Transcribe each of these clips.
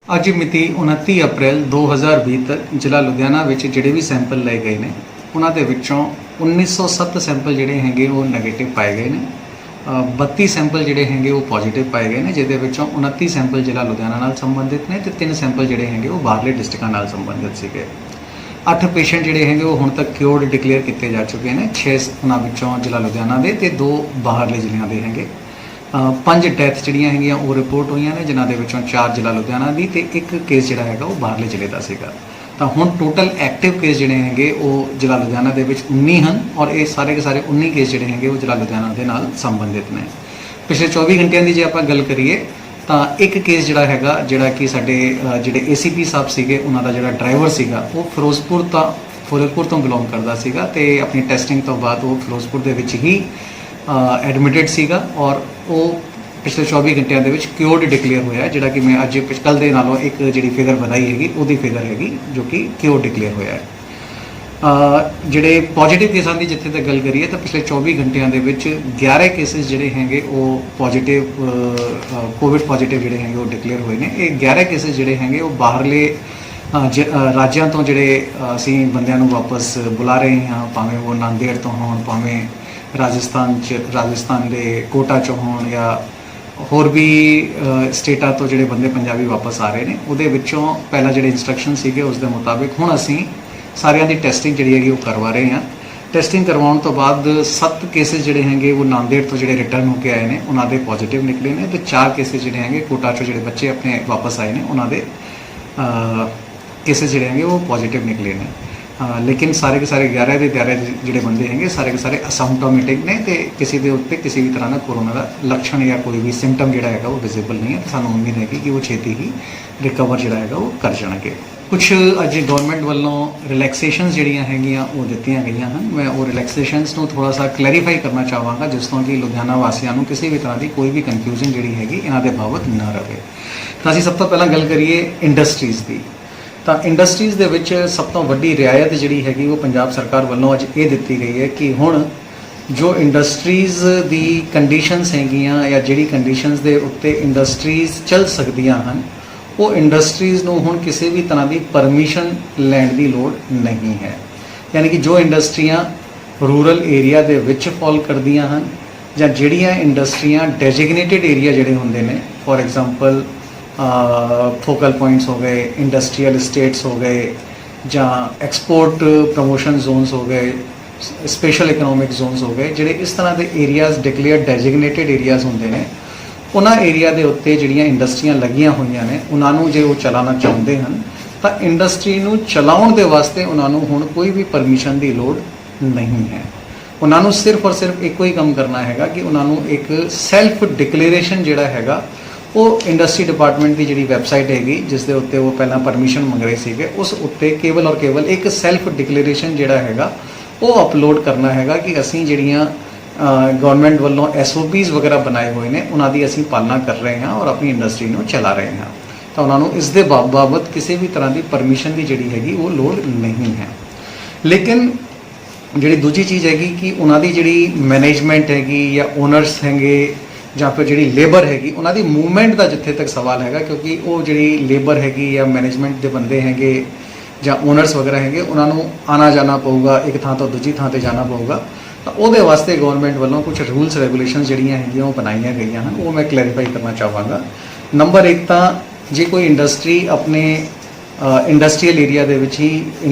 ਅੱਜ ਮਿਤੀ 29 ਅਪ੍ਰੈਲ 2020 ਤੱਕ ਜ਼ਿਲ੍ਹਾ ਲੁਧਿਆਣਾ ਵਿੱਚ ਜਿਹੜੇ ਵੀ ਸੈਂਪਲ ਲਏ ਗਏ ਨੇ ਉਹਨਾਂ ਦੇ ਵਿੱਚੋਂ 1907 ਸੈਂਪਲ ਜਿਹੜੇ ਹੈਗੇ ਉਹ ਨੈਗੇਟਿਵ ਪਾਏ ਗਏ ਨੇ। 32 ਸੈਂਪਲ ਜਿਹੜੇ ਹੈਗੇ ਉਹ ਪੋਜ਼ਿਟਿਵ ਪਾਏ ਗਏ ਨੇ, ਜਿਹਦੇ ਵਿੱਚੋਂ 29 ਸੈਂਪਲ ਜ਼ਿਲ੍ਹਾ ਲੁਧਿਆਣਾ ਨਾਲ ਸੰਬੰਧਿਤ ਨੇ ਤੇ 3 ਸੈਂਪਲ ਜਿਹੜੇ ਹੈਗੇ ਉਹ ਬਾਹਰਲੇ ਡਿਸਟ੍ਰਿਕਟਾਂ ਨਾਲ ਸੰਬੰਧਿਤ ਸੀਗੇ। 8 ਪੇਸ਼ੈਂਟ ਜਿਹੜੇ ਹੈਗੇ ਉਹ ਹੁਣ ਤੱਕ ਕਿਉਰਡ ਡਿਕਲੇਅਰ ਕੀਤੇ ਜਾ ਚੁੱਕੇ ਨੇ। 6 ਉਹਨਾਂ ਵਿੱਚੋਂ ਜ਼ਿਲ੍ਹਾ ਲੁਧਿਆਣਾ ਦੇ ਤੇ 2 ਬਾਹਰਲੇ ਜ਼ਿਲ੍ਹਿਆਂ ਦੇ ਹੈਗੇ। 5 ਡੈਥ ਜਿਹੜੀਆਂ ਹੈਗੀਆਂ ਉਹ ਰਿਪੋਰਟ ਹੋਈਆਂ ਨੇ, ਜਿਨ੍ਹਾਂ ਦੇ ਵਿੱਚੋਂ 4 ਜ਼ਿਲ੍ਹਾ ਲੁਧਿਆਣਾ ਦੀ ਤੇ 1 ਕੇਸ ਜਿਹੜਾ ਹੈਗਾ ਉਹ ਬਾਹਰਲੇ ਜ਼ਿਲ੍ਹੇ ਦਾ ਸੀਗਾ। ਤਾਂ ਹੁਣ ਟੋਟਲ ਐਕਟਿਵ ਕੇਸ ਜਿਹੜੇ ਹੈਗੇ ਉਹ ਜ਼ਿਲ੍ਹਾ ਲੁਧਿਆਣਾ ਦੇ ਵਿੱਚ 19 ਹਨ ਔਰ ਇਹ ਸਾਰੇ ਕੇ ਸਾਰੇ 19 ਕੇਸ ਜਿਹੜੇ ਹੈਗੇ ਉਹ ਜ਼ਿਲ੍ਹਾ ਲੁਧਿਆਣਾ ਦੇ ਨਾਲ ਸੰਬੰਧਿਤ ਨੇ। ਪਿਛਲੇ 24 ਘੰਟਿਆਂ ਦੀ ਜੇ ਆਪਾਂ ਗੱਲ ਕਰੀਏ ਤਾਂ ਇੱਕ ਕੇਸ ਜਿਹੜਾ ਹੈਗਾ ਜਿਹੜਾ ਕਿ ਸਾਡੇ ਜਿਹੜੇ ACP ਸਾਹਿਬ ਸੀਗੇ ਉਹਨਾਂ ਦਾ ਜਿਹੜਾ ਡਰਾਈਵਰ ਸੀਗਾ ਉਹ ਫਿਰੋਜ਼ਪੁਰ ਤੋਂ ਬਿਲੋਂਗ ਕਰਦਾ ਸੀਗਾ ਤੇ ਆਪਣੀ ਟੈਸਟਿੰਗ ਤੋਂ ਬਾਅਦ ਉਹ ਫਿਰੋਜ਼ਪੁਰ ਦੇ ਵਿੱਚ ਹੀ ਐਡਮਿਟਡ ਸੀਗਾ ਔਰ ਉਹ ਪਿਛਲੇ 24 ਘੰਟਿਆਂ ਦੇ ਵਿੱਚ ਕਿਉਰਡ ਡਿਕਲੇਅਰ ਹੋਇਆ, ਜਿਹੜਾ ਕਿ ਮੈਂ ਅੱਜ ਕੱਲ੍ਹ ਦੇ ਨਾਲੋਂ ਇੱਕ ਜਿਹੜੀ ਫਿਗਰ ਵਧਾਈ ਹੈਗੀ ਉਹਦੀ ਫਿਗਰ ਹੈਗੀ ਜੋ ਕਿ ਕਿਉਰਡ ਡਿਕਲੇਅਰ ਹੋਇਆ ਹੈ। ਜਿਹੜੇ ਪੋਜ਼ਿਟਿਵ ਕੇਸਾਂ ਦੀ ਜਿੱਥੇ ਤੱਕ ਗੱਲ ਕਰੀਏ ਤਾਂ ਪਿਛਲੇ 24 ਘੰਟਿਆਂ ਦੇ ਵਿੱਚ 11 ਕੇਸਿਸ ਜਿਹੜੇ ਹੈਗੇ ਉਹ ਪੋਜ਼ਿਟਿਵ ਕੋਵਿਡ ਪੋਜ਼ਿਟਿਵ ਜਿਹੜੇ ਹੈਗੇ ਉਹ ਡਿਕਲੇਅਰ ਹੋਏ ਨੇ। ਇਹ 11 ਕੇਸਿਸ ਜਿਹੜੇ ਹੈਗੇ ਉਹ ਬਾਹਰਲੇ ਰਾਜਾਂ ਤੋਂ ਜਿਹੜੇ ਅਸੀਂ ਬੰਦਿਆਂ ਨੂੰ ਵਾਪਸ ਬੁਲਾ ਰਹੇ ਹਾਂ, ਭਾਵੇਂ ਉਹ ਨਾਂਦੇੜ ਤੋਂ ਹੋਣ, ਭਾਵੇਂ ਰਾਜਸਥਾਨ ਦੇ ਕੋਟਾ 'ਚੋਂ ਹੋਣ ਜਾਂ ਹੋਰ ਵੀ ਸਟੇਟਾਂ ਤੋਂ ਜਿਹੜੇ ਬੰਦੇ ਪੰਜਾਬੀ ਵਾਪਸ ਆ ਰਹੇ ਨੇ। ਉਹਦੇ ਵਿੱਚੋਂ ਪਹਿਲਾਂ ਜਿਹੜੇ ਇੰਸਟਰਕਸ਼ਨ ਸੀਗੇ ਉਸ ਦੇ ਮੁਤਾਬਿਕ ਹੁਣ ਅਸੀਂ ਸਾਰਿਆਂ ਦੀ ਟੈਸਟਿੰਗ ਜਿਹੜੀ ਹੈਗੀ ਉਹ ਕਰਵਾ ਰਹੇ ਹਾਂ। ਟੈਸਟਿੰਗ ਕਰਵਾਉਣ ਤੋਂ ਬਾਅਦ 7 ਕੇਸਿਸ ਜਿਹੜੇ ਹੈਗੇ ਉਹ ਨਾਂਦੇੜ ਤੋਂ ਜਿਹੜੇ ਰਿਟਰਨ ਹੋ ਕੇ ਆਏ ਨੇ ਉਹਨਾਂ ਦੇ ਪੋਜ਼ਿਟਿਵ ਨਿਕਲੇ ਨੇ ਤੇ 4 ਕੇਸਿਸ ਜਿਹੜੇ ਹੈਗੇ ਕੋਟਾ 'ਚੋਂ ਜਿਹੜੇ ਬੱਚੇ ਆਪਣੇ ਵਾਪਸ ਆਏ ਨੇ ਉਹਨਾਂ ਦੇ ਕੇਸਿਸ ਜਿਹੜੇ ਹੈਗੇ ਉਹ ਪੋਜ਼ਿਟਿਵ ਨਿਕਲੇ ਨੇ। ਲੇਕਿਨ ਸਾਰੇ ਕੇ ਸਾਰੇ 11 ਦੇ ਜਿਹੜੇ ਬੰਦੇ ਹੈਗੇ ਸਾਰੇ ਕੇ ਸਾਰੇ ਅਸਿਮਪਟੋਮੈਟਿਕ ਨੇ ਤੇ ਕਿਸੇ ਦੇ ਉੱਤੇ ਕਿਸੇ ਵੀ ਤਰ੍ਹਾਂ ਦਾ ਕੋਰੋਨਾ ਦਾ ਲੱਛਣ ਜਾਂ ਕੋਈ ਵੀ ਸਿੰਪਟਮ ਜਿਹੜਾ ਹੈਗਾ ਉਹ ਵਿਜ਼ੀਬਲ ਨਹੀਂ ਹੈ ਤੇ ਸਾਨੂੰ ਉਮੀਦ ਹੈਗੀ ਕਿ ਉਹ ਛੇਤੀ ਹੀ ਰਿਕਵਰ ਜਿਹੜਾ ਹੈਗਾ ਉਹ ਕਰ ਜਾਣਗੇ। ਕੁਛ ਅੱਜ ਗਵਰਨਮੈਂਟ ਵੱਲੋਂ ਰਿਲੈਕਸੇਸ਼ਨਸ ਜਿਹੜੀਆਂ ਹੈਗੀਆਂ ਉਹ ਦਿੱਤੀਆਂ ਗਈਆਂ ਹਨ। ਮੈਂ ਉਹ ਰਿਲੈਕਸੇਸ਼ਨਸ ਨੂੰ ਥੋੜਾ ਸਾ ਕਲੈਰੀਫਾਈ ਕਰਨਾ ਚਾਹਾਂਗਾ ਜਿਸ ਤੋਂ ਕਿ ਲੁਧਿਆਣਾ ਵਾਸੀਆਂ ਨੂੰ ਕਿਸੇ ਵੀ ਤਰ੍ਹਾਂ ਦੀ ਕੋਈ ਵੀ ਕਨਫਿਊਜ਼ਨ ਜਿਹੜੀ ਹੈਗੀ ਇਹਨਾਂ ਦੇ ਬਾਬਤ ਨਾ ਰਹੇ। ਤਾਂ ਅਸੀਂ ਸਭ ਤੋਂ ਪਹਿਲਾਂ ਗੱਲ ਕਰੀਏ ਇੰਡਸਟਰੀਜ਼ ਦੀ। ਤਾਂ ਇੰਡਸਟਰੀਜ਼ ਦੇ ਵਿੱਚ ਸਭ ਤੋਂ ਵੱਡੀ ਰਿਆਇਤ ਜਿਹੜੀ ਹੈਗੀ ਉਹ ਪੰਜਾਬ ਸਰਕਾਰ ਵੱਲੋਂ ਅੱਜ ਇਹ ਦਿੱਤੀ ਗਈ ਹੈ ਕਿ ਹੁਣ ਜੋ ਇੰਡਸਟਰੀਜ਼ ਦੀ ਕੰਡੀਸ਼ਨਸ ਹੈਗੀਆਂ ਜਾਂ ਜਿਹੜੀ ਕੰਡੀਸ਼ਨਸ ਦੇ ਉੱਤੇ ਇੰਡਸਟਰੀਜ਼ ਚੱਲ ਸਕਦੀਆਂ ਹਨ ਉਹ ਇੰਡਸਟਰੀਜ਼ ਨੂੰ ਹੁਣ ਕਿਸੇ ਵੀ ਤਰ੍ਹਾਂ ਦੀ ਪਰਮਿਸ਼ਨ ਲੈਣ ਦੀ ਲੋੜ ਨਹੀਂ ਹੈ। ਯਾਨੀ ਕਿ ਜੋ ਇੰਡਸਟਰੀਆਂ ਰੂਰਲ ਏਰੀਆ ਦੇ ਵਿੱਚ ਫਾਲ ਕਰਦੀਆਂ ਹਨ ਜਾਂ ਜਿਹੜੀਆਂ ਇੰਡਸਟਰੀਆਂ ਡੈਜ਼ਿਗਨੇਟਿਡ ਏਰੀਆ ਜਿਹੜੇ ਹੁੰਦੇ ਨੇ, ਫੋਰ ਐਗਜ਼ਾਮਪਲ फोकल पॉइंट्स हो गए, इंडस्ट्रियल स्टेट्स हो गए ਜਾਂ एक्सपोर्ट प्रमोशन जोन्स हो गए, स्पेशल इकोनॉमिक जोन्स हो गए, ਜਿਹੜੇ ਇਸ ਤਰ੍ਹਾਂ ਦੇ ਏਰੀਆਜ਼ ਡਿਕਲੇਅਰ ਡੈਜ਼ਿਗਨੇਟਿਡ ਏਰੀਆਜ਼ ਹੁੰਦੇ ਨੇ ਉਹਨਾਂ ਏਰੀਆ ਦੇ ਉੱਤੇ ਜਿਹੜੀਆਂ ਇੰਡਸਟਰੀਆਂ ਲੱਗੀਆਂ ਹੋਈਆਂ ਨੇ ਉਹਨਾਂ ਨੂੰ ਜੇ ਉਹ ਚਲਾਉਣਾ ਚਾਹੁੰਦੇ ਹਨ ਤਾਂ ਇੰਡਸਟਰੀ ਨੂੰ ਚਲਾਉਣ ਦੇ ਵਾਸਤੇ ਉਹਨਾਂ ਨੂੰ ਹੁਣ ਕੋਈ ਵੀ ਪਰਮਿਸ਼ਨ ਦੀ ਲੋੜ ਨਹੀਂ ਹੈ। ਉਹਨਾਂ ਨੂੰ ਸਿਰਫ ਔਰ ਸਿਰਫ ਇੱਕੋ ਹੀ ਕੰਮ ਕਰਨਾ ਹੈਗਾ ਕਿ ਉਹਨਾਂ ਨੂੰ ਇੱਕ ਸੈਲਫ ਡਿਕਲੇਰੇਸ਼ਨ ਜਿਹੜਾ ਹੈਗਾ ਉਹ ਇੰਡਸਟਰੀ ਡਿਪਾਰਟਮੈਂਟ ਦੀ ਜਿਹੜੀ ਵੈਬਸਾਈਟ ਹੈਗੀ ਜਿਸ ਦੇ ਉੱਤੇ ਉਹ ਪਹਿਲਾਂ ਪਰਮਿਸ਼ਨ ਮੰਗ ਰਹੇ ਸੀਗੇ ਉਸ ਉੱਤੇ ਕੇਵਲ ਔਰ ਕੇਵਲ ਇੱਕ ਸੈਲਫ ਡਿਕਲੇਰੇਸ਼ਨ ਜਿਹੜਾ ਹੈਗਾ ਉਹ ਅਪਲੋਡ ਕਰਨਾ ਹੈਗਾ ਕਿ ਅਸੀਂ ਜਿਹੜੀਆਂ ਗਵਰਨਮੈਂਟ ਵੱਲੋਂ SOPs ਵਗੈਰਾ ਬਣਾਏ ਹੋਏ ਨੇ ਉਹਨਾਂ ਦੀ ਅਸੀਂ ਪਾਲਣਾ ਕਰ ਰਹੇ ਹਾਂ ਔਰ ਆਪਣੀ ਇੰਡਸਟਰੀ ਨੂੰ ਚਲਾ ਰਹੇ ਹਾਂ। ਤਾਂ ਉਹਨਾਂ ਨੂੰ ਇਸ ਦੇ ਬਾਬਤ ਕਿਸੇ ਵੀ ਤਰ੍ਹਾਂ ਦੀ ਪਰਮਿਸ਼ਨ ਦੀ ਜਿਹੜੀ ਹੈਗੀ ਉਹ ਲੋੜ ਨਹੀਂ ਹੈ। ਲੇਕਿਨ ਜਿਹੜੀ ਦੂਜੀ ਚੀਜ਼ ਹੈਗੀ ਕਿ ਉਹਨਾਂ ਦੀ ਜਿਹੜੀ ਮੈਨੇਜਮੈਂਟ ਹੈਗੀ ਜਾਂ ਓਨਰਸ ਹੈਗੇ ਜਾਂ ਫਿਰ ਜਿਹੜੀ ਲੇਬਰ ਹੈਗੀ ਉਹਨਾਂ ਦੀ ਮੂਵਮੈਂਟ ਦਾ ਜਿੱਥੇ ਤੱਕ ਸਵਾਲ ਹੈਗਾ ਕਿਉਂਕਿ ਉਹ ਜਿਹੜੀ ਲੇਬਰ ਹੈਗੀ ਜਾਂ ਮੈਨੇਜਮੈਂਟ ਦੇ ਬੰਦੇ ਹੈਗੇ ਜਾਂ ਓਨਰਸ ਵਗੈਰਾ ਹੈਗੇ ਉਹਨਾਂ ਨੂੰ ਆਉਣਾ ਜਾਣਾ ਪਊਗਾ, ਇੱਕ ਥਾਂ ਤੋਂ ਦੂਜੀ ਥਾਂ 'ਤੇ ਜਾਣਾ ਪਊਗਾ। ਤਾਂ ਉਹਦੇ ਵਾਸਤੇ ਗਵਰਨਮੈਂਟ ਵੱਲੋਂ ਕੁਝ ਰੂਲਸ ਰੈਗੂਲੇਸ਼ਨ ਜਿਹੜੀਆਂ ਹੈਗੀਆਂ ਉਹ ਬਣਾਈਆਂ ਗਈਆਂ ਹਨ, ਉਹ ਮੈਂ ਕਲੈਰੀਫਾਈ ਕਰਨਾ ਚਾਹਾਂਗਾ। ਨੰਬਰ 1 ਤਾਂ ਜੇ ਕੋਈ ਇੰਡਸਟਰੀ ਆਪਣੇ ਇੰਡਸਟਰੀਅਲ ਏਰੀਆ ਦੇ ਵਿੱਚ ਹੀ